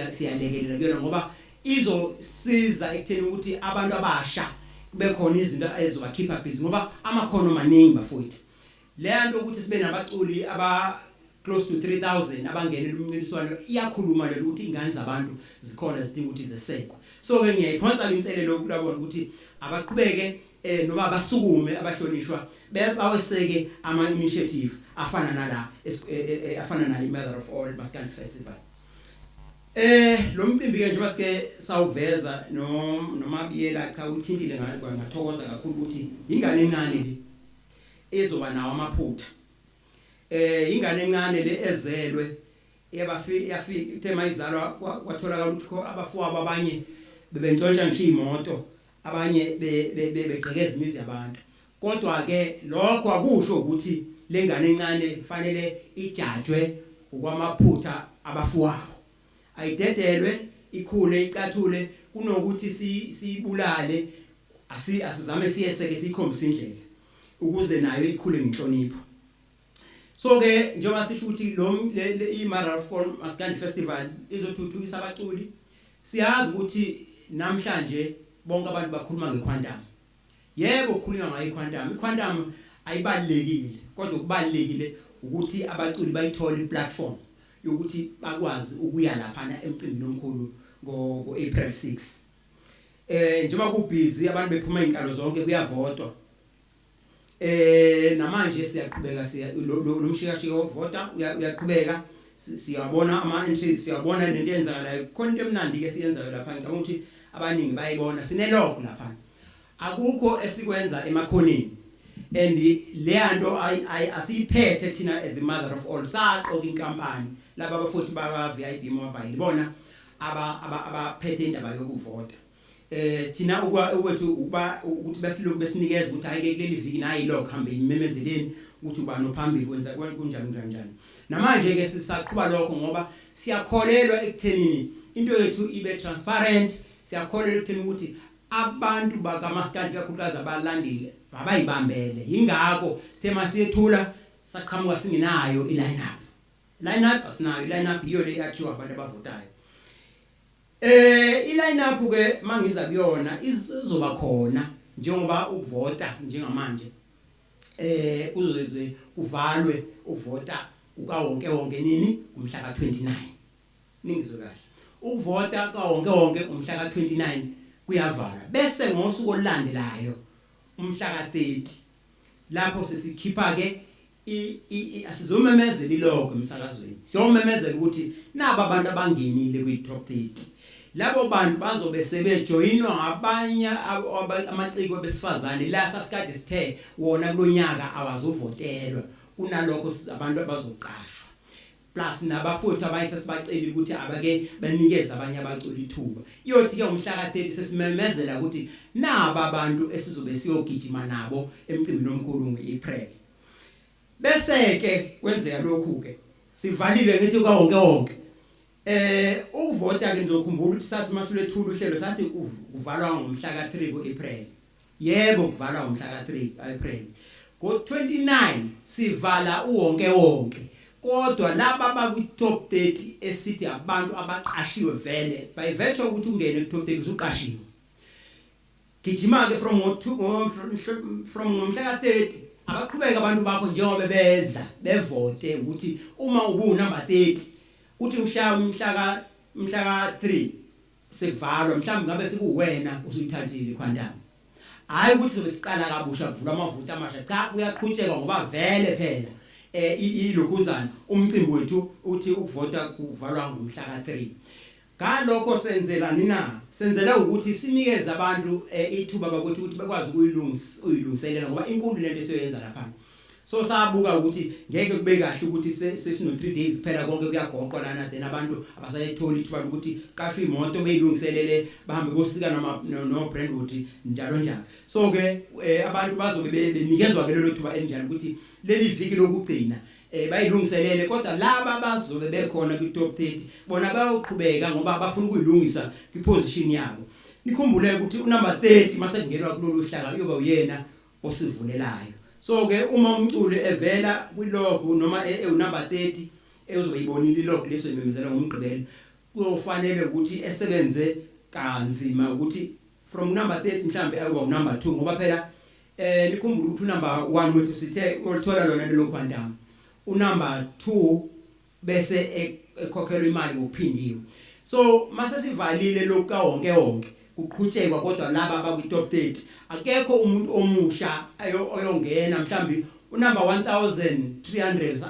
siyalekelela kuyona ngoba izosiza ekutheni ukuthi abantu abasha kube khona izinto ezizobakhipha busy ngoba amakhono maningi bafowethu lento ukuthi sibe nabaculi aba close to 3000 abangenele umncintiswano iyakhuluma le ukuthi ingane zabantu zikhona zidinga ukuthi zesekwe so ke ngiyayiphonsa inselelo kulabona ukuthi abaqhubeke noma basukume abahlonishwa baweseke ama initiative afana nala afana na mother of all Maskandi Festival lo mcimbi ke njengoba sike sawuveza noma biyela cha uthintile ngathokoza kakhulu ukuthi ingane encane le ezoba nawo amaphutha ingane encane le ezelwe yafika tema izalwa kwatholakala ukuthi abafowabo abanye bebentshontsha nje imoto abanye begqekeza imizi yabantu kodwa ke lokho akusho ukuthi lengane encane kufanele ijajwe ukwamaphutha abafowabo ayidedelwe ikhule icathule kunokuthi sibulale asizame siyeseke sikhombisa indlela ukuze nayo ikhule ngenhlonipho so ke njengoba sisho ukuthi i-Mother of All Maskandi Festival izothuthukisa abaculi siyazi ukuthi namhlanje bonke abantu bakhuluma ngequantum yebo kukhulunywa ngayo iquantum ayibalekile kodwa kubalekile ukuthi abaculi bayithole iplatform yokuthi bakwazi ukuya lapha emcimbini omkhulu ngo-April 6 njengoba kubhizi abantu bephuma inkalo zonke kuyavotwa namanje siyaqhubeka lo mshikashika wovota uyaqhubeka siyabona ama entries siyabona lento eyenzakalayo khona into emnandi ke siyenzayo lapha ngicabanga ukuthi abaningi bayibona sinelog lapha akukho esikwenza emakhoneni and leyanto asiyiphethe thina as a mother of all saqoka inkampani laba abafuthi baka VIP mobile bona abaphethe indaba yokuvota thina ukwethu uba ukuthi besiloku besinikeza ukuthi ayike kuleli viki nayi lo kuhambe imemezeleni ukuthi uba nophambili kwenza kunjani namanje ke sisaqhubha lokho ngoba siyakholelwa ekuthenini into yethu ibe transparent siyakholelwa ekutheni ukuthi abantu baka Maskandi kakhulukazi abalandile babayibambele ingakho sithe masiyethula saqhamuka singenayo i-lineup asinayo i-lineup iyo le yakhiwa abantu abavotayo i-lineup ke mangiza kuyona izoba khona njengoba ukuvota njengamanje uzoze kuvalwe uvota ukawonke nini umhla ka29 ningizwe kahle ukuvota kawonke umhla ka29 kuyavala bese ngosuku olulandelayo umhla ka30 lapho sesikhipha ke asizomemezela iloko emsakazweni siyomemezela ukuthi naba abantu abangenile kwi-top 30 labo bantu bazobe sebejoyinwa ngabanye amaciko besifazane la sasikade sithe wona kulonyaka awazovotelwa kunalokho abantu abazoqashwa plus nabafowethu abayise sibacela ukuthi abake banikeze abanye abaculi ithuba iyothi ke umhla ka30 sesimemezela ukuthi naba abantu esizobe siyogijima nabo emcimbini omkhulu ngeApril bese ke kwenzeka lokhu ke sivalile ngithi kwawonke ukuvota ke ngizokhumbula ukuthi sathi masulethula uhlelo sathi kuvalwa ngomhla ka3 kuApril yebo kuvalwa ngomhla ka3 April ngo29 sivala uwonke kodwa laba bakwi-top 30 esithi abantu abaqashiwe vele by virtue ukuthi ungene ku-top 30 usuqashiwe gijima ke from ngomhla ka30 abaqhubeka abantu bakho njengoba benza bevote ukuthi uma ubunumber 30 uthi mhla ka3 sekuvalwa mhlawumbe ngabe sekuwena usuyithathile ikhwandama hayi ukuthi sobe siqala kabusha kuvula amavoti amasha cha uyaqhutsheka ngoba vele phela ilokhuzana umcimbi wethu uthi ukuvota kuvalwa ngomhla ka3 ngalokho senzelani na senzela ukuthi sinikeze abantu ithuba bakuthi ukuthi bekwazi ukuyilungiselela ngoba inkulu lento esiyoyenza lapha so sabuka ukuthi ngeke kube kahle ukuthi sesino 3 days phela konke kuyagoqwa lana then abantu abasayethola ithuba ukuthi qashwe imoto beyilungiselele bahambe bosika no Brandwood njalo so ke abantu bazobe benikezwa ke lelo thuba enjani ukuthi leli viki lokugcina bayilungiselele kodwa laba bazobe bekhona kwi-top 30 bona bayoqhubeka ngoba bafuna ukuyilungisa kwiposition yabo nikhumbule ukuthi unumber 30 mase kungenwa kulolu hlaka uyoba uyena osivulelayo so ke uma umculi evela kwilogo noma unumber 30 ezobe ibonile ilogo leso imemezela ngomgqibelo kuyofanele ukuthi esebenze kanzima ukuthi from number 30 mhlambe ayoba unumber 2 ngoba phela nikhumbule ukuthi unumber 1 wethu sithe olithola lona lelo kwandama unumber 2 bese ekhokhelwa imali ngokuphindiwe so mase sivalile lokawonke kuqhutshekwa kodwa laba abakwi-top 30 akekho umuntu omusha oyongena mhlambi unumber 1300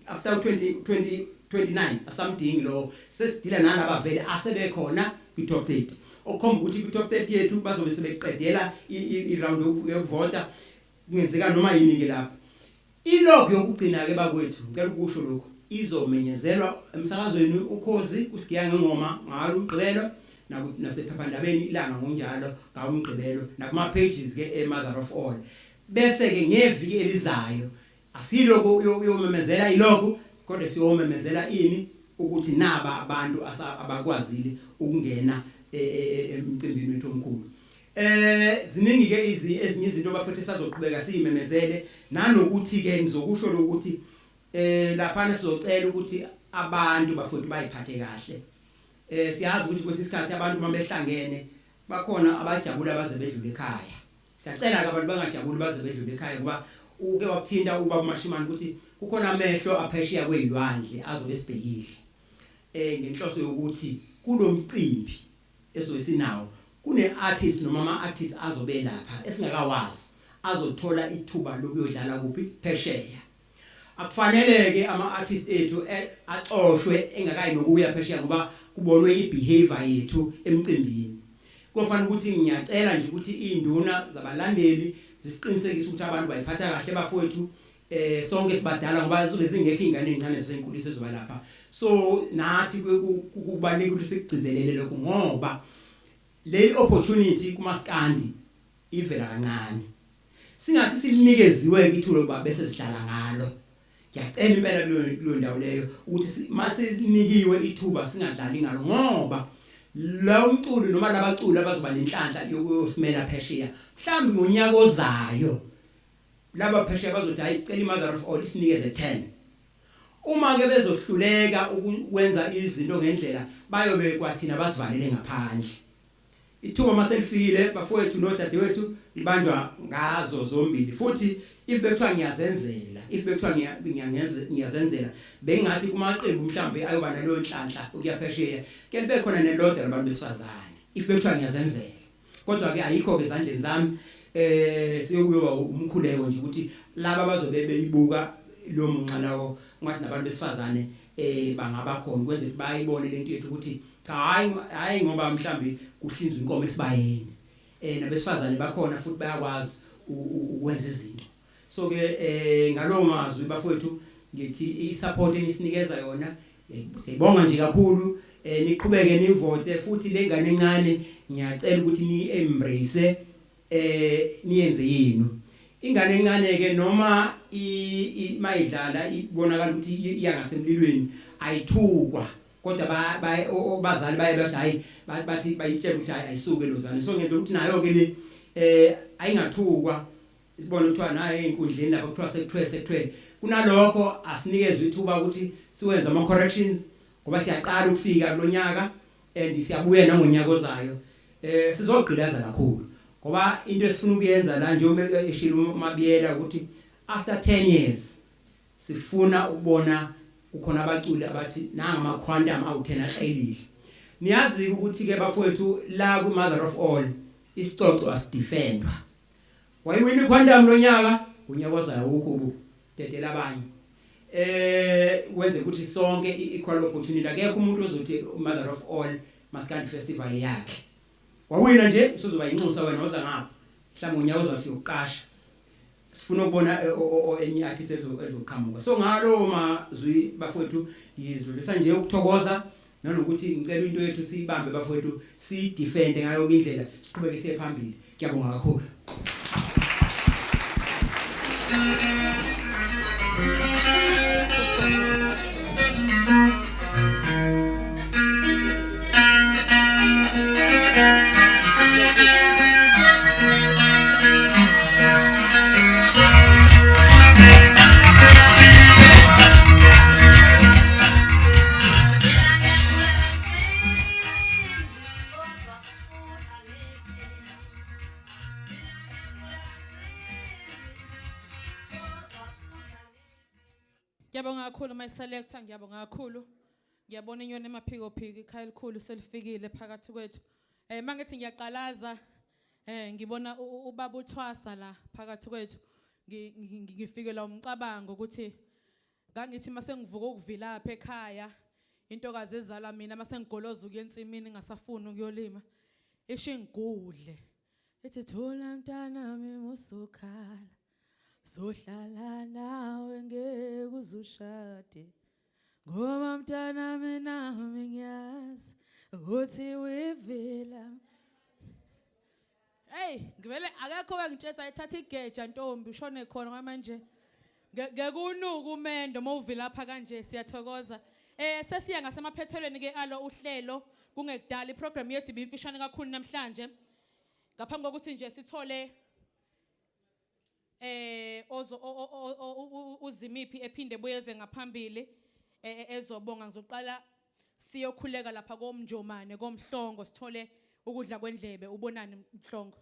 after 2029 something lo sesidila nalaba vele asebekhona kwi-top 30 okhomba ukuthi kwi-top 30 yethu bazobe sebeqedela i-round yokuvota kungenzeka noma yini ke lapha ilog yokugcina ke bakwethu ngicela ukusho lokho izomenyezelwa emsakazweni ukhozi kusigiya ngengoma ngalo umgqibelo nasephephandabeni ilanga ngonjalo ngawumgqibelo nakuma pages ke mother of all bese ke ngeviki elizayo asiloko yomemezela iloko kodwa siyomemezela ini ukuthi naba abantu abakwazile ukungena emcimbini wethu omkhulu ziningi ke ezinye izinto bafethu sazoqhubeka siyimemezele nanokuthi ke ngizokusho ukuthi lapha sizocela ukuthi abantu bafethu bayiphathe kahle siyazi ukuthi kwesisikhathi abantu mabehlangene bakhona abajabula baze bedlule ekhaya siyacela ke abantu bangajabuli baze bedlule ekhaya ngoba uke wakuthinta ubaba Mashimani ukuthi kukhona amehlo aphesheya kwezilwandle azobe sibhekile ngenhloso yokuthi kulomcimbi esobe sinawo kune-artist noma ama-artist azobe lapha esingakawazi azothola ithuba lokuyodlala kuphi phesheya akufanele-ke ama-artist ethu axoshwe engakayi nokuya phesheya ngoba kubonwe i-behavior yethu emcimbini kufanele ukuthi ngiyacela nje ukuthi induna zabalandeli zisiqinisekise ukuthi abantu bayiphatha kahle bafowethu sonke sibadala ngoba zizobe zingekho ingane ezincane zesenkulisa ezoba lapha so nathi kubalekile ukuthi sikugcizelele lokho ngoba le opportunity kuMaskandi ivela kancane singathi silinikeziwe ithulo kuba bese sidlala ngalo ngiyacela impela kulo ndawo leyo ukuthi mase sinikiwe ithuba singadlali ngalo ngoba la umculo noma labaculi abazoba nenhlanhla yokusimela phesheya mhlawumbe ngonyaka ozayo laba phesheya bazothi hayi sicela imother of all isinikeze 10 uma ke bezohluleka ukwenza izinto ngendlela bayobe kwathina basivalele ngaphandle ithuba maselifile bafowethu nodadewethu libanjwa ngazo zombili futhi if bekuthiwa ngiyazenzela if bekuthiwa ngiyazenzela bengathi kumaqembu mhlambe ayoba nalo nhlanhla ukuyaphesheya ke libe khona nelodwa labantu besifazane if bekuthiwa ngiyazenzela kodwa ke ayikho ke ezandleni zami siyokuyoba umkhuleko nje ukuthi laba bazobe beyibuka lo munqalawo ngathi nabantu besifazane bangaba khona kwenze ukuthi bayibone lento yethu ukuthi hayi ngoba mhlambi kuhlinzwa inkomo esibayeni nabesifazane bakhona futhi bayakwazi ukwenza izinto so ke ngalo mazwi bafowethu ngithi isupport enisinikeza yona siyibonga nje kakhulu niqhubeke nivote futhi lengane encane ngiyacela ukuthi ni embrace niyenze yini ingane encane ke noma mayidlala ibonakala ukuthi iyangasemlilweni ayithukwa kodwa abazali baye bathi hayi bathi bayitshela ukuthi ayisuke lozane so ngenza ukuthi nayo ke le ayingathukwa sibone ukuthi naye einkundleni lapho kuthiwa sekuthwe kunalokho asinikezwe ithuba ukuthi siwenze ama corrections ngoba siyaqala ukufika kulonyaka and siyabuya nangonyaka ozayo sizogqilaza kakhulu ngoba into esifuna ukuyenza la njengoba eshilo Mabiyela ukuthi after 10 years sifuna ukubona ukhona abaculi abathi nangama quantum awu10 aqelile niyazi ukuthi ke bafowethu la ku mother of all isicoco asidefendwa wayiwini quantum lonyaka unyaka ozayo ukho dedela abanye wenze ukuthi sonke equal opportunity akekho umuntu ozothi mother of all Maskandi festival yakhe wawina nje usozoba inxusa wena oza ngapha mhlawumbe unyaka ozathi uqasha sifuna ukubona enye artist ezoqhamuka so ngalo mazwi bafowethu ngizwelisa nje ukuthokoza nanokuthi ngicela into yethu siyibambe bafowethu si defend ngayo indlela siqhubeke siye phambili ngiyabonga kakhulu Ngiyabonga kakhulu my selector ngiyabonga kakhulu ngiyabona inyoni emaphiko phiko ikhaya elikhulu selifikile phakathi kwethu mangithi ngiyaqalaza ngibona ubaba uthwasa la phakathi kwethu ngifikela umcabango ukuthi ngangithi mase ngivuka ukuvila lapha ekhaya intokazi ezala mina mase ngigoloza ukuyensimini ngasafuna ukuyolima ishingudle ethi thola mntana mina usukhala zohlala nawe ngeke uzushade ngoba mntana mina ngiyazi ukuthi wivela hey ngivele akekho ngitshela ayithatha igeja ntombi ushone khona manje ngekunuka umendo mawuvila lapha kanje siyathokoza sesiya ngasemaphethelweni ke alo uhlelo kungekudala iprogram yethu ibimfishane kakhulu namhlanje ngaphambi kokuthi nje sithole uzimiphi ephinde buyeze ngaphambili ezobonga ngizoqala siyokhuleka lapha komnjomane komhlongo sithole ukudla kwendlebe ubonani mhlongo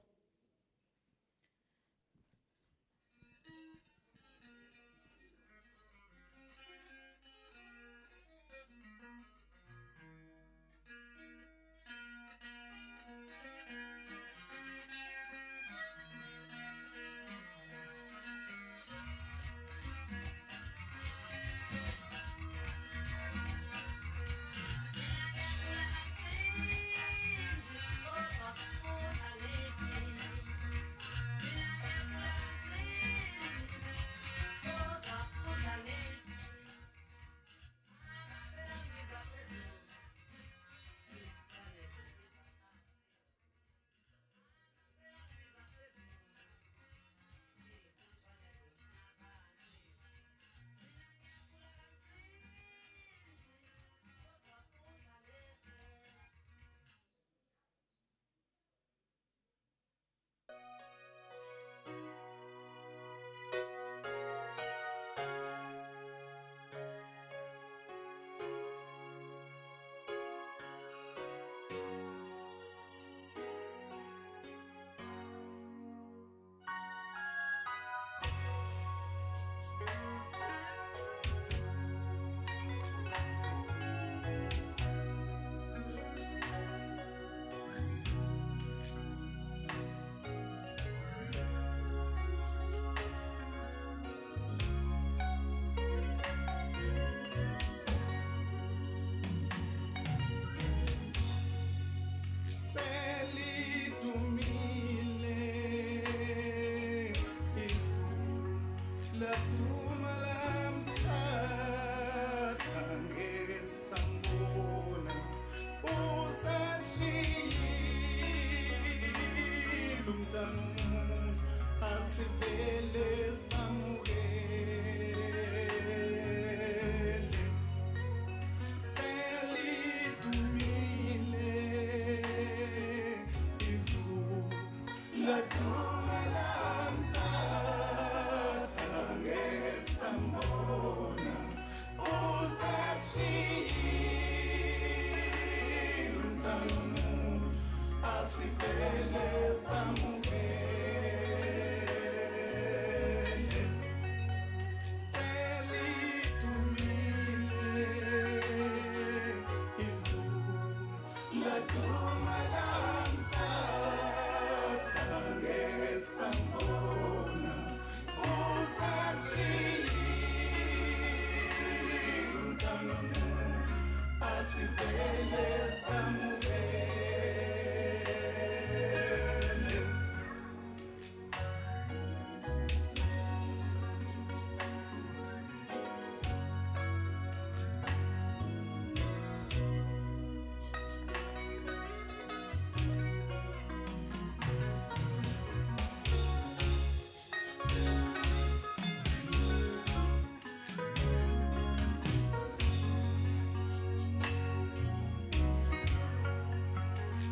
sivele samukele.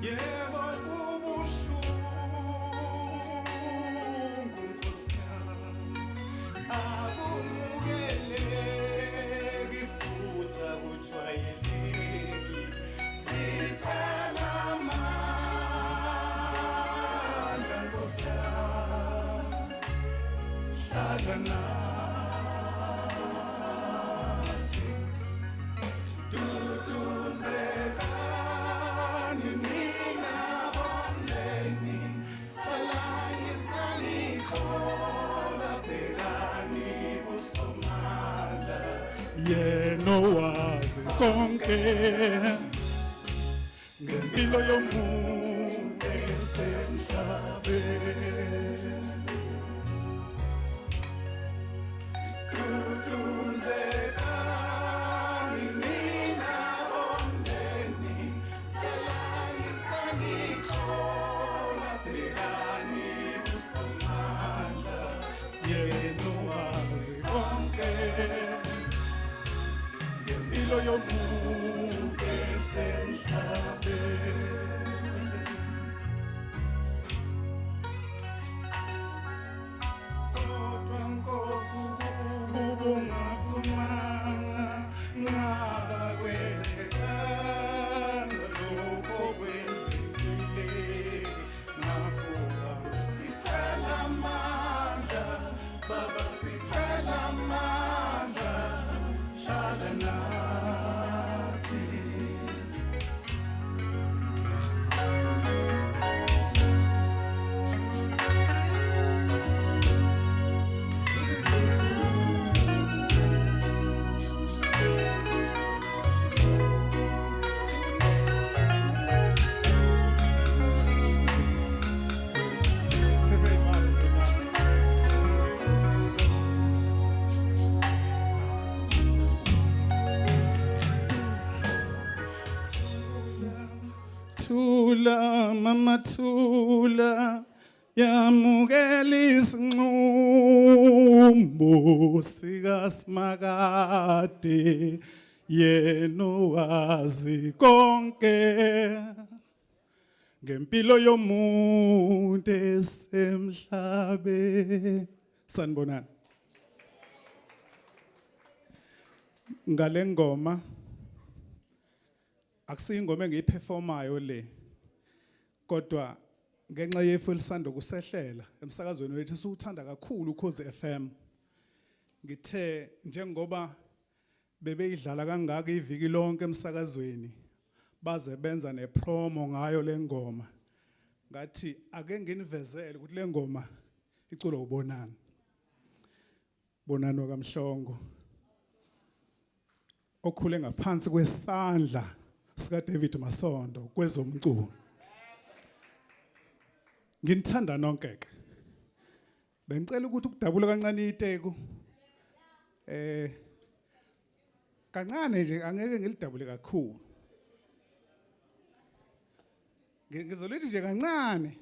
Yebo kubuhlungu Nkosi yami, akumukeleki futhi akujwayeleki. Sithela amandla Nkosi yami, hlala nathi. Duduzekani nina bondeni, salani salikhola bhekani uSomandla. Yena owazi konke ngempilo yomuntu esemhlabeni. Duduzekani nina bondeni, salani salikhola bhekani uSomandla. Yena owazi konke ngempilo yomuntu esemhlabeni. Kodwa Nkosi ukuba ungafunanga, ngaba kwenzekanga lokho okwenzekile. Ngakho-ke sicela amandla, Baba sicela amandla, hlala nathi. Thula mama thula, yamukela isinqumo sikaSimakade. Yena owazi konke ngempilo yomuntu esemhlabeni. Sanibonani. Ngale ngoma akusiyingoma engiyiperformayo le, kodwa ngenxa yefu elisanda kusehlela emsakazweni wethu siwuthanda kakhulu Ukhozi FM, ngithe njengoba bebeyidlala kangaka iviki lonke emsakazweni baze benza nepromo ngayo le ngoma, ngathi ake nginivezele ukuthi le ngoma iculwa ubonani. Bonani wakamhlongo okhule ngaphansi kwesandla sika David Masondo kwezomculo. Nginithanda nonke ke. Bengicela ukuthi ukudabula kancane iteku. Kancane nje angeke ngilidabule kakhulu. Ngizolithi nje kancane.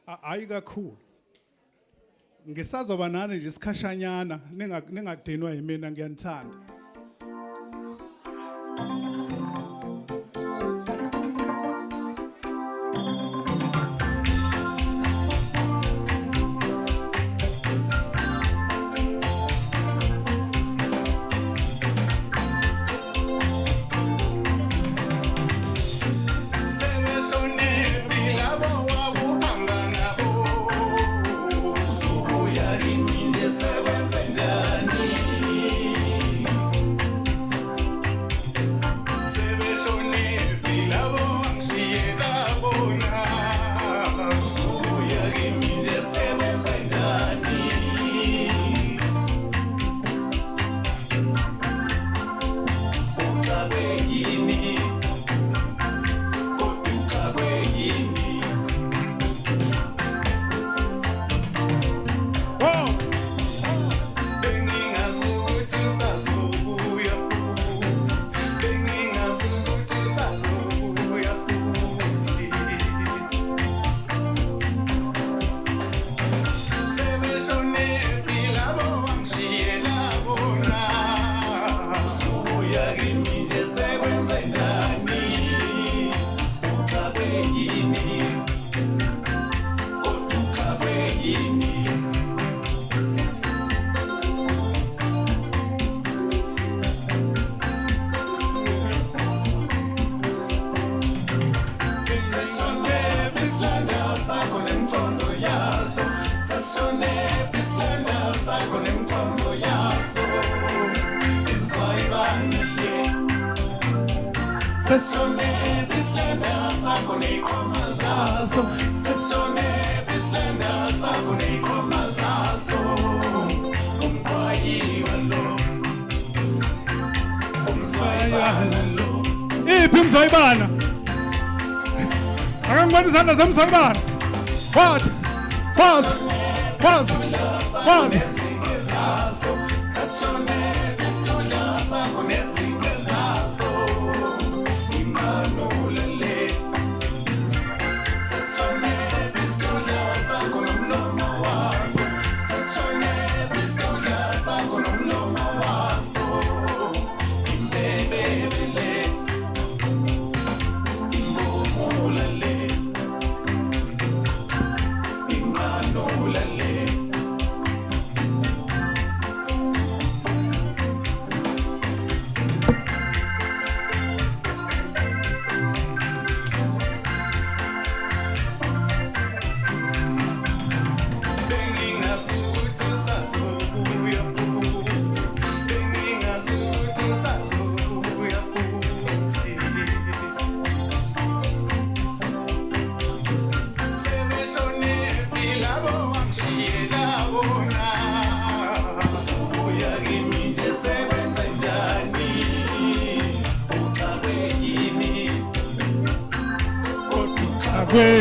Hayi kakhulu. Ngisazoba nani nje isikhashanyana ningadinwa yimina ngiyanithanda. Sessione bislenda sakone komazaso Sessione bislenda sakone komazaso Umqwayi walo Umswayalo Iphi umzoyibana Akangibona izandla zomzoyibana What Sessione bislenda sakone singezaso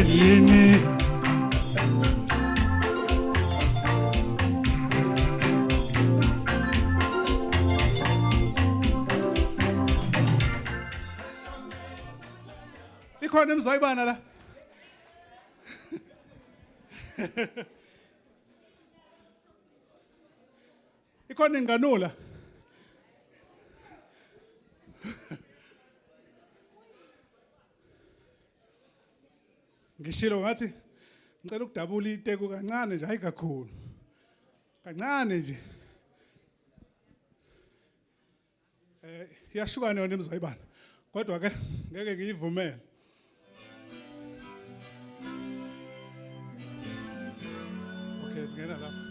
Yini ikhona imzoyibana la ikhona inganula ngishilo ngathi ngicela ukudabula iteko kancane nje hayi kakhulu kancane nje yashukana yona imzoyibana kodwa ke ngeke ngiyivumele okay singena lapha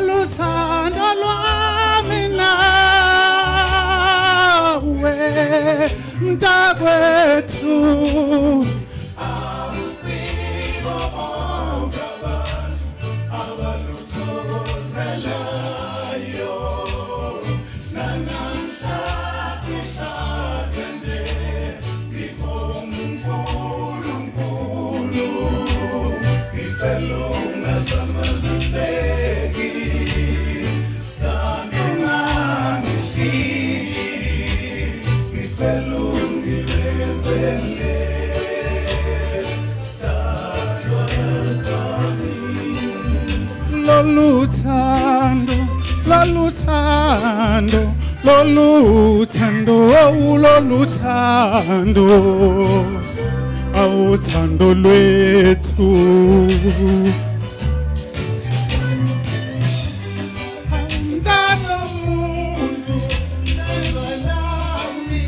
Luthando lwami nawe mntakwethu awusibo bonke abantu abaluthokozelayo nanamhla sishada nje ngibonga uNkulunkulu ngicela ungasamaziseki loluthando loluthando awuthando lwethu Mntana muntu thando lami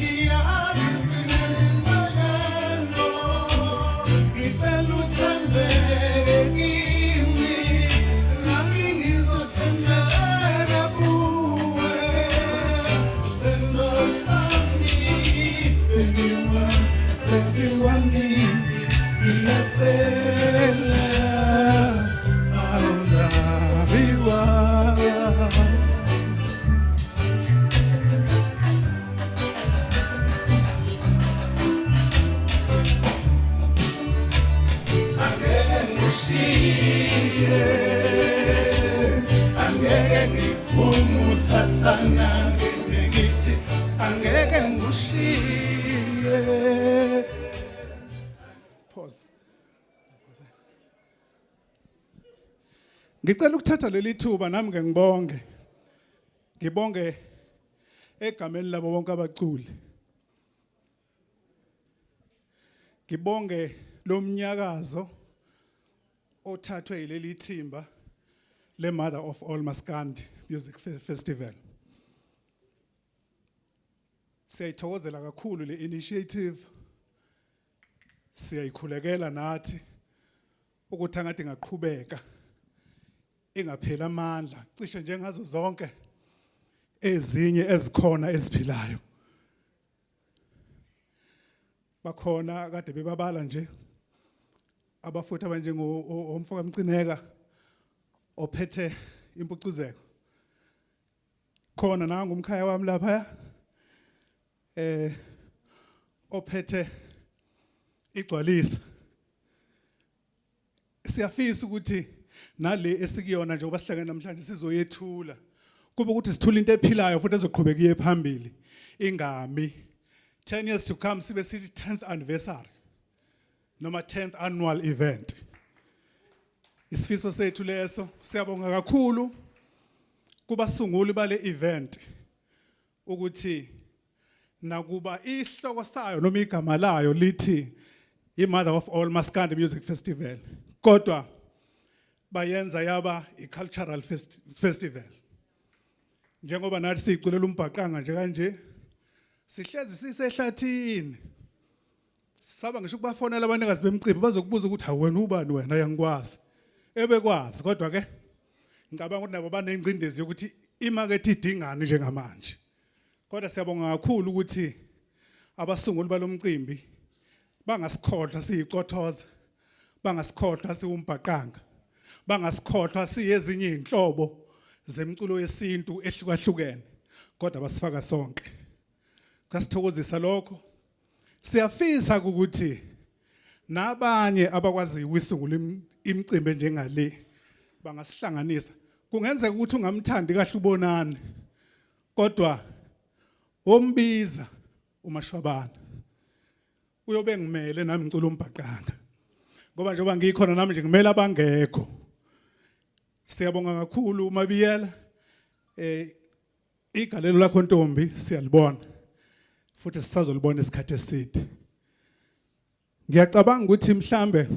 iyazi sinezinselelo ngicela uthembeke kimi nami ngizothembeka kuwe sithando sami baby wami iyacela awulabiwa angeke ngishiye angeke ngivume usathana ngithi angeke ngishiye pause ngicela ukuthatha leli thuba nami ngibonge egameni labo bonke abaculi ngibonge lo mnyakazo othathwe yileli thimba le Mother of All Maskandi Music Festival. Siyayithokozela kakhulu le initiative. Siyayikhulekela nathi ukuthi angathi ngaqhubeka ingaphela amandla cishe njengazo zonke ezinye ezikhona eziphilayo. Bakhona kade bebabala nje abafuthi abanjengo umfoka Mcineka ophethe impucuzeko khona nangu umkhaya wami lapha ophethe igcwalisa siyafisa ukuthi nale esikuyona nje ngoba sihlangene namhlanje sizoyethula kube ukuthi sithula into ephilayo futhi ezoqhubeka iye phambili ingami 10 years to come sibe sithi 10th anniversary noma 10th annual event. Isifiso sethu leso siyabonga kakhulu kubasunguli bale event ukuthi nakuba isihloko sayo noma igama layo lithi i-Mother of All Maskandi Music Festival kodwa bayenza yaba i-cultural festival. Njengoba nathi siculela umbhaqanga nje kanje sihlezi sisehlathini saba ngisho kubafonela abanikazi bemicimbi bazokubuza ukuthi awena ubani wena ayangikwazi ebekwazi kodwa ke ngicabanga ukuthi nabo banengcindezi yokuthi imarket idingani njengamanje kodwa siyabonga kakhulu ukuthi abasunguli balomcimbi bangasikhohlwa siyiqothoza bangasikhohlwa siwumbhaqanga bangasikhohlwa siyezinye inhlobo zemculo yesintu ehlukahlukene kodwa basifaka sonke kasithokozisa lokho siyafisa ukuthi nabanye abakwazi ukwisungula imicimbi njengale bangasihlanganisa kungenzeka ukuthi ungamthandi kahle ubonani kodwa ombiza umashwabana uyobe ngimele nami ngicula umbhaqanga ngoba njengoba ngikhona nami nje ngimele abangekho siyabonga kakhulu Mabiyela igalelo lakho Ntombi siyalibona futhi sisazolibona isikhathi eside ngiyacabanga ukuthi mhlambe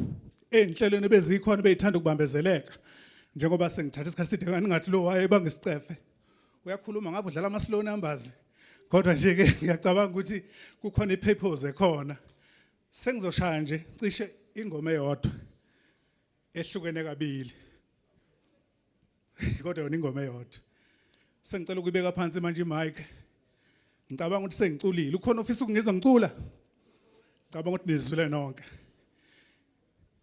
enhlelweni bezikhona beyithanda ukubambezeleka njengoba sengithatha isikhathi eside ngathi lo wayebanga isicefe uyakhuluma ngabe udlala ama slow numbers kodwa nje ke ngiyacabanga ukuthi kukhona ipurpose ekhona sengizoshaya nje cishe ingoma eyodwa ehlukene kabili kodwa yona ingoma eyodwa sengicela ukubeka phansi manje imic ngicabanga ukuthi sengiculile ukhona ofisa ukungizwa ngicula ngicabanga ukuthi nizwile nonke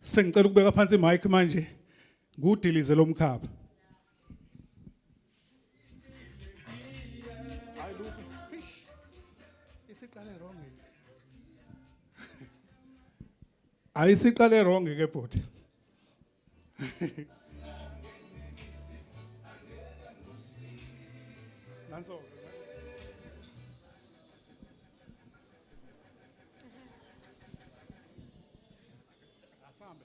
sengicela ukubeka phansi imic manje ngudilize lomkhaba ayisiqale wrong ke bhuti nanso asambe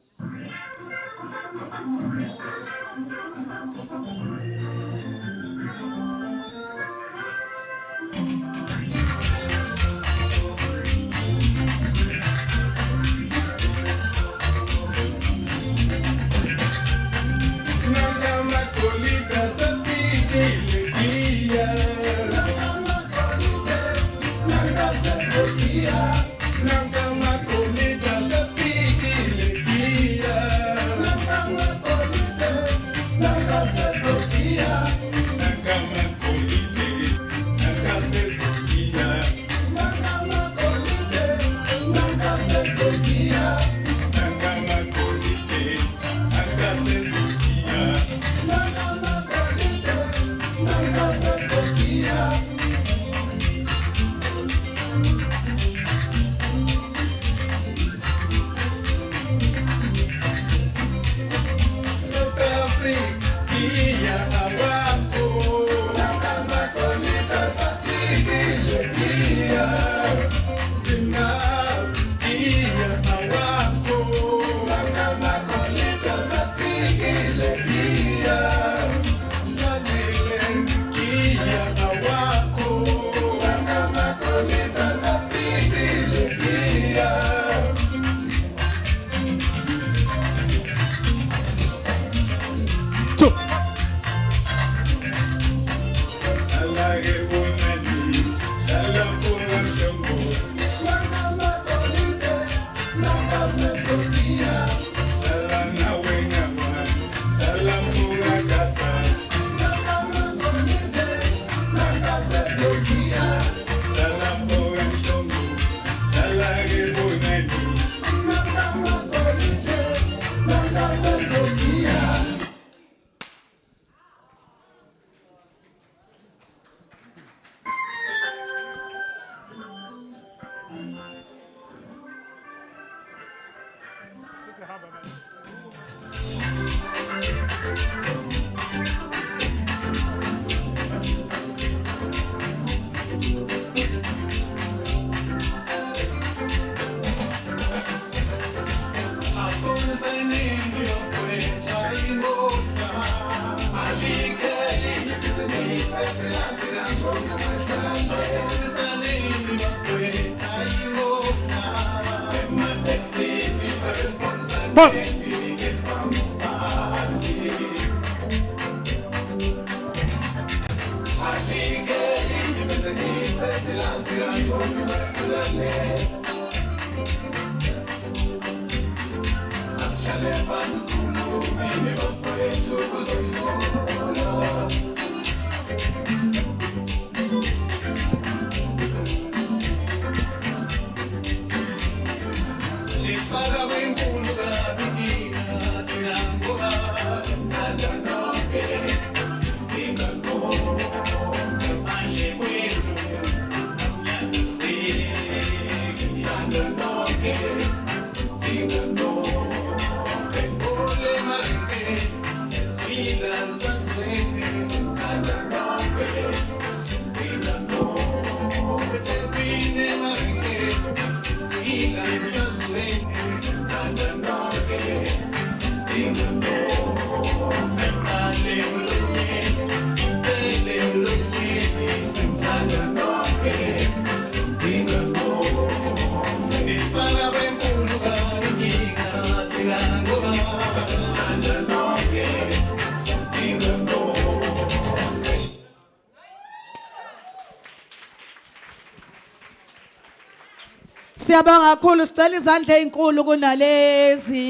Siyabonga kakhulu, sicela izandla ezinkulu kunalezi.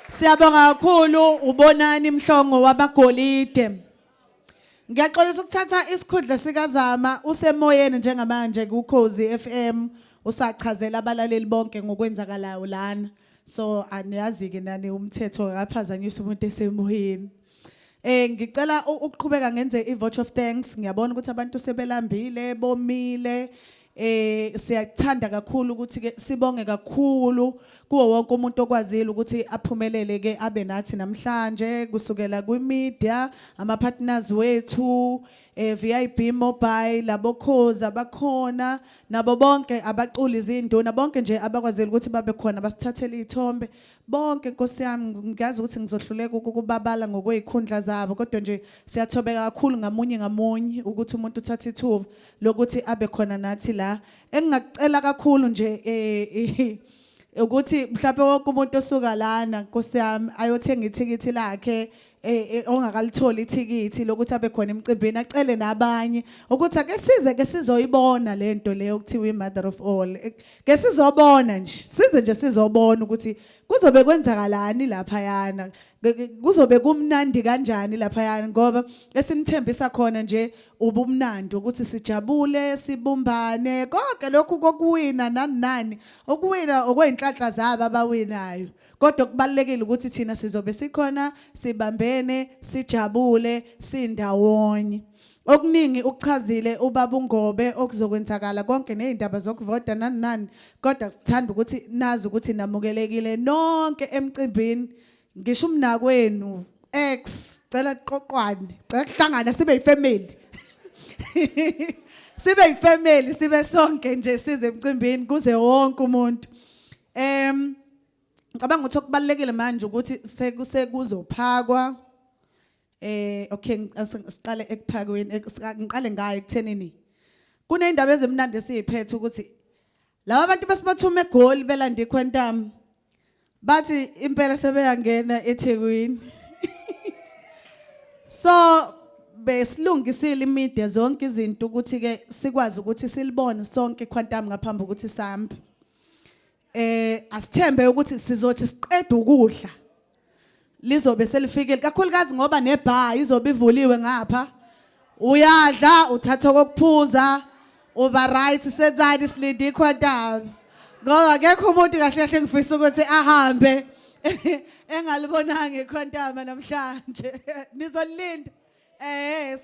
Siyabonga kakhulu uBonani Mhlongo wabagolide. Ngiyaxolisa ukuthatha isikhundla sikaZama usemoyeni njengamanje kuKhozi FM usachazela abalaleli bonke ngokwenzakalayo lana. So aniyazi ke nani umthetho akaphazanyisa umuntu esemoyeni. Ngicela ukuqhubeka ngenze ivote of thanks. Ngiyabona ukuthi abantu sebelambile bomile. Siyathanda kakhulu ukuthi ke sibonge kakhulu kuwo wonke umuntu okwazile ukuthi aphumelele ke abe nathi namhlanje kusukela kwimedia ama partners wethu VIP Mobile labokhoza abakhona nabo bonke abaculi izinduna bonke nje abakwazile ukuthi babe khona basithathele izithombe bonke Nkosi yami ngiyazi ukuthi ngizohluleka ukubabala ngokwezikhundla zabo kodwa nje siyathobeka kakhulu ngamunye ukuthi umuntu uthatha ithuba lokuthi abe khona nathi la engingacela kakhulu nje ukuthi mhlawumbe wonke umuntu osuka lana Nkosi yami ayothenga ithikithi lakhe ongakalithola ithikithi lokuthi abe khona emcimbini acele nabanye ukuthi ake sizoyibona lento leyo kuthiwa i-mother of all ke sizobona nje sizobona ukuthi kuzobe kwenzakalani laphayana kuzobe kumnandi kanjani laphayana ngoba esinithembisa khona nje ubumnandi ukuthi sijabule sibumbane konke lokhu kokuwina nani ukuwina okweinhlanhla zabo abawinayo kodwa kubalekile ukuthi thina sizobe sikhona sibambene sijabule sindawonye okuningi ukuchazile ubaba uNgobe okuzokwenzakala konke nezindaba zokuvota nani kodwa sithanda ukuthi nazi ukuthi namukelekile nonke emcimbini ngisho umnakwenu ex cela qoqwane cela kuhlangana sibe yifamily sibe yifamily sibe sonke nje size emcimbini kuze wonke umuntu ngicabanga ukuthi okubalekile manje ukuthi sekuzophakwa okay siqale ekuphakweni ngiqale ngayo ekuthenini kunezindaba ezimnandi esiziphethe ukuthi laba bantu besibathuma eGoli belanda iQuantum bathi impela sebeyangena eThekwini so besilungisile imedia zonke izinto ukuthi ke sikwazi ukuthi silibone sonke iQuantum ngaphambi ukuthi sihambe asithembe ukuthi sizothi siqeda ukudla lizobe selifikile kakhulukazi ngoba nebar izobe ivuliwe ngapha uyadla uthatha kokuphuza uba right senzani silinde iQuantum ngoba akekho umuntu kahle kahle ngifisa ukuthi ahambe engalibonanga iQuantum namhlanje nizolinda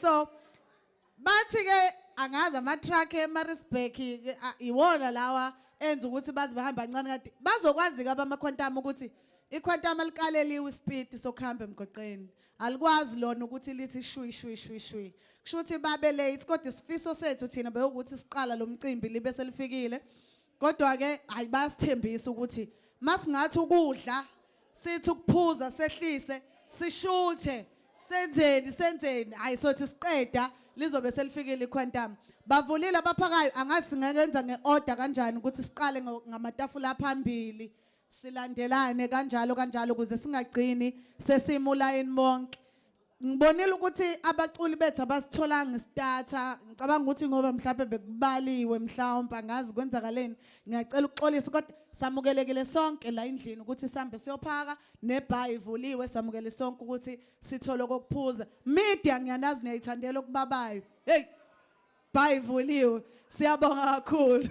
so bathi ke angazi ama truck eMaritzburg iwona lawa enza ukuthi bazi bahamba kancane kade bazokwazi ke abamaQuantum ukuthi iQuantum alikaleliwe ispeed sokuhamba emgoqweni alikwazi lona ukuthi lithi shwi kusho ukuthi babe late kodwa isifiso sethu thina beyokuthi siqala lo mcimbi libe selifikile kodwa ke ayibasithembisa ukuthi masingathi ukudla sithi ukuphuza sehlise sishuthe senzeni ayisothi siqeda lizobe selifikile iQuantum bavulile abaphakayo angazi singakenza ngeorder kanjani ukuthi siqale ngamatafula phambili silandelane kanjalo ukuze singagcini sesimula bonke ngibonile ukuthi abaculi bethu abasitholanga istarter ngicabanga ukuthi ngoba mhlawumbe bekubaliwe mhlawumbe angazi kwenzakaleni ngiyacela ukuxolisa kodwa samukelekile sonke la endlini ukuthi sihambe siyophaka nebar ivuliwe samukele sonke ukuthi sithole ukuphuza media ngiyanazi niyayithandela ukubabayo hey bar ivuliwe siyabonga kakhulu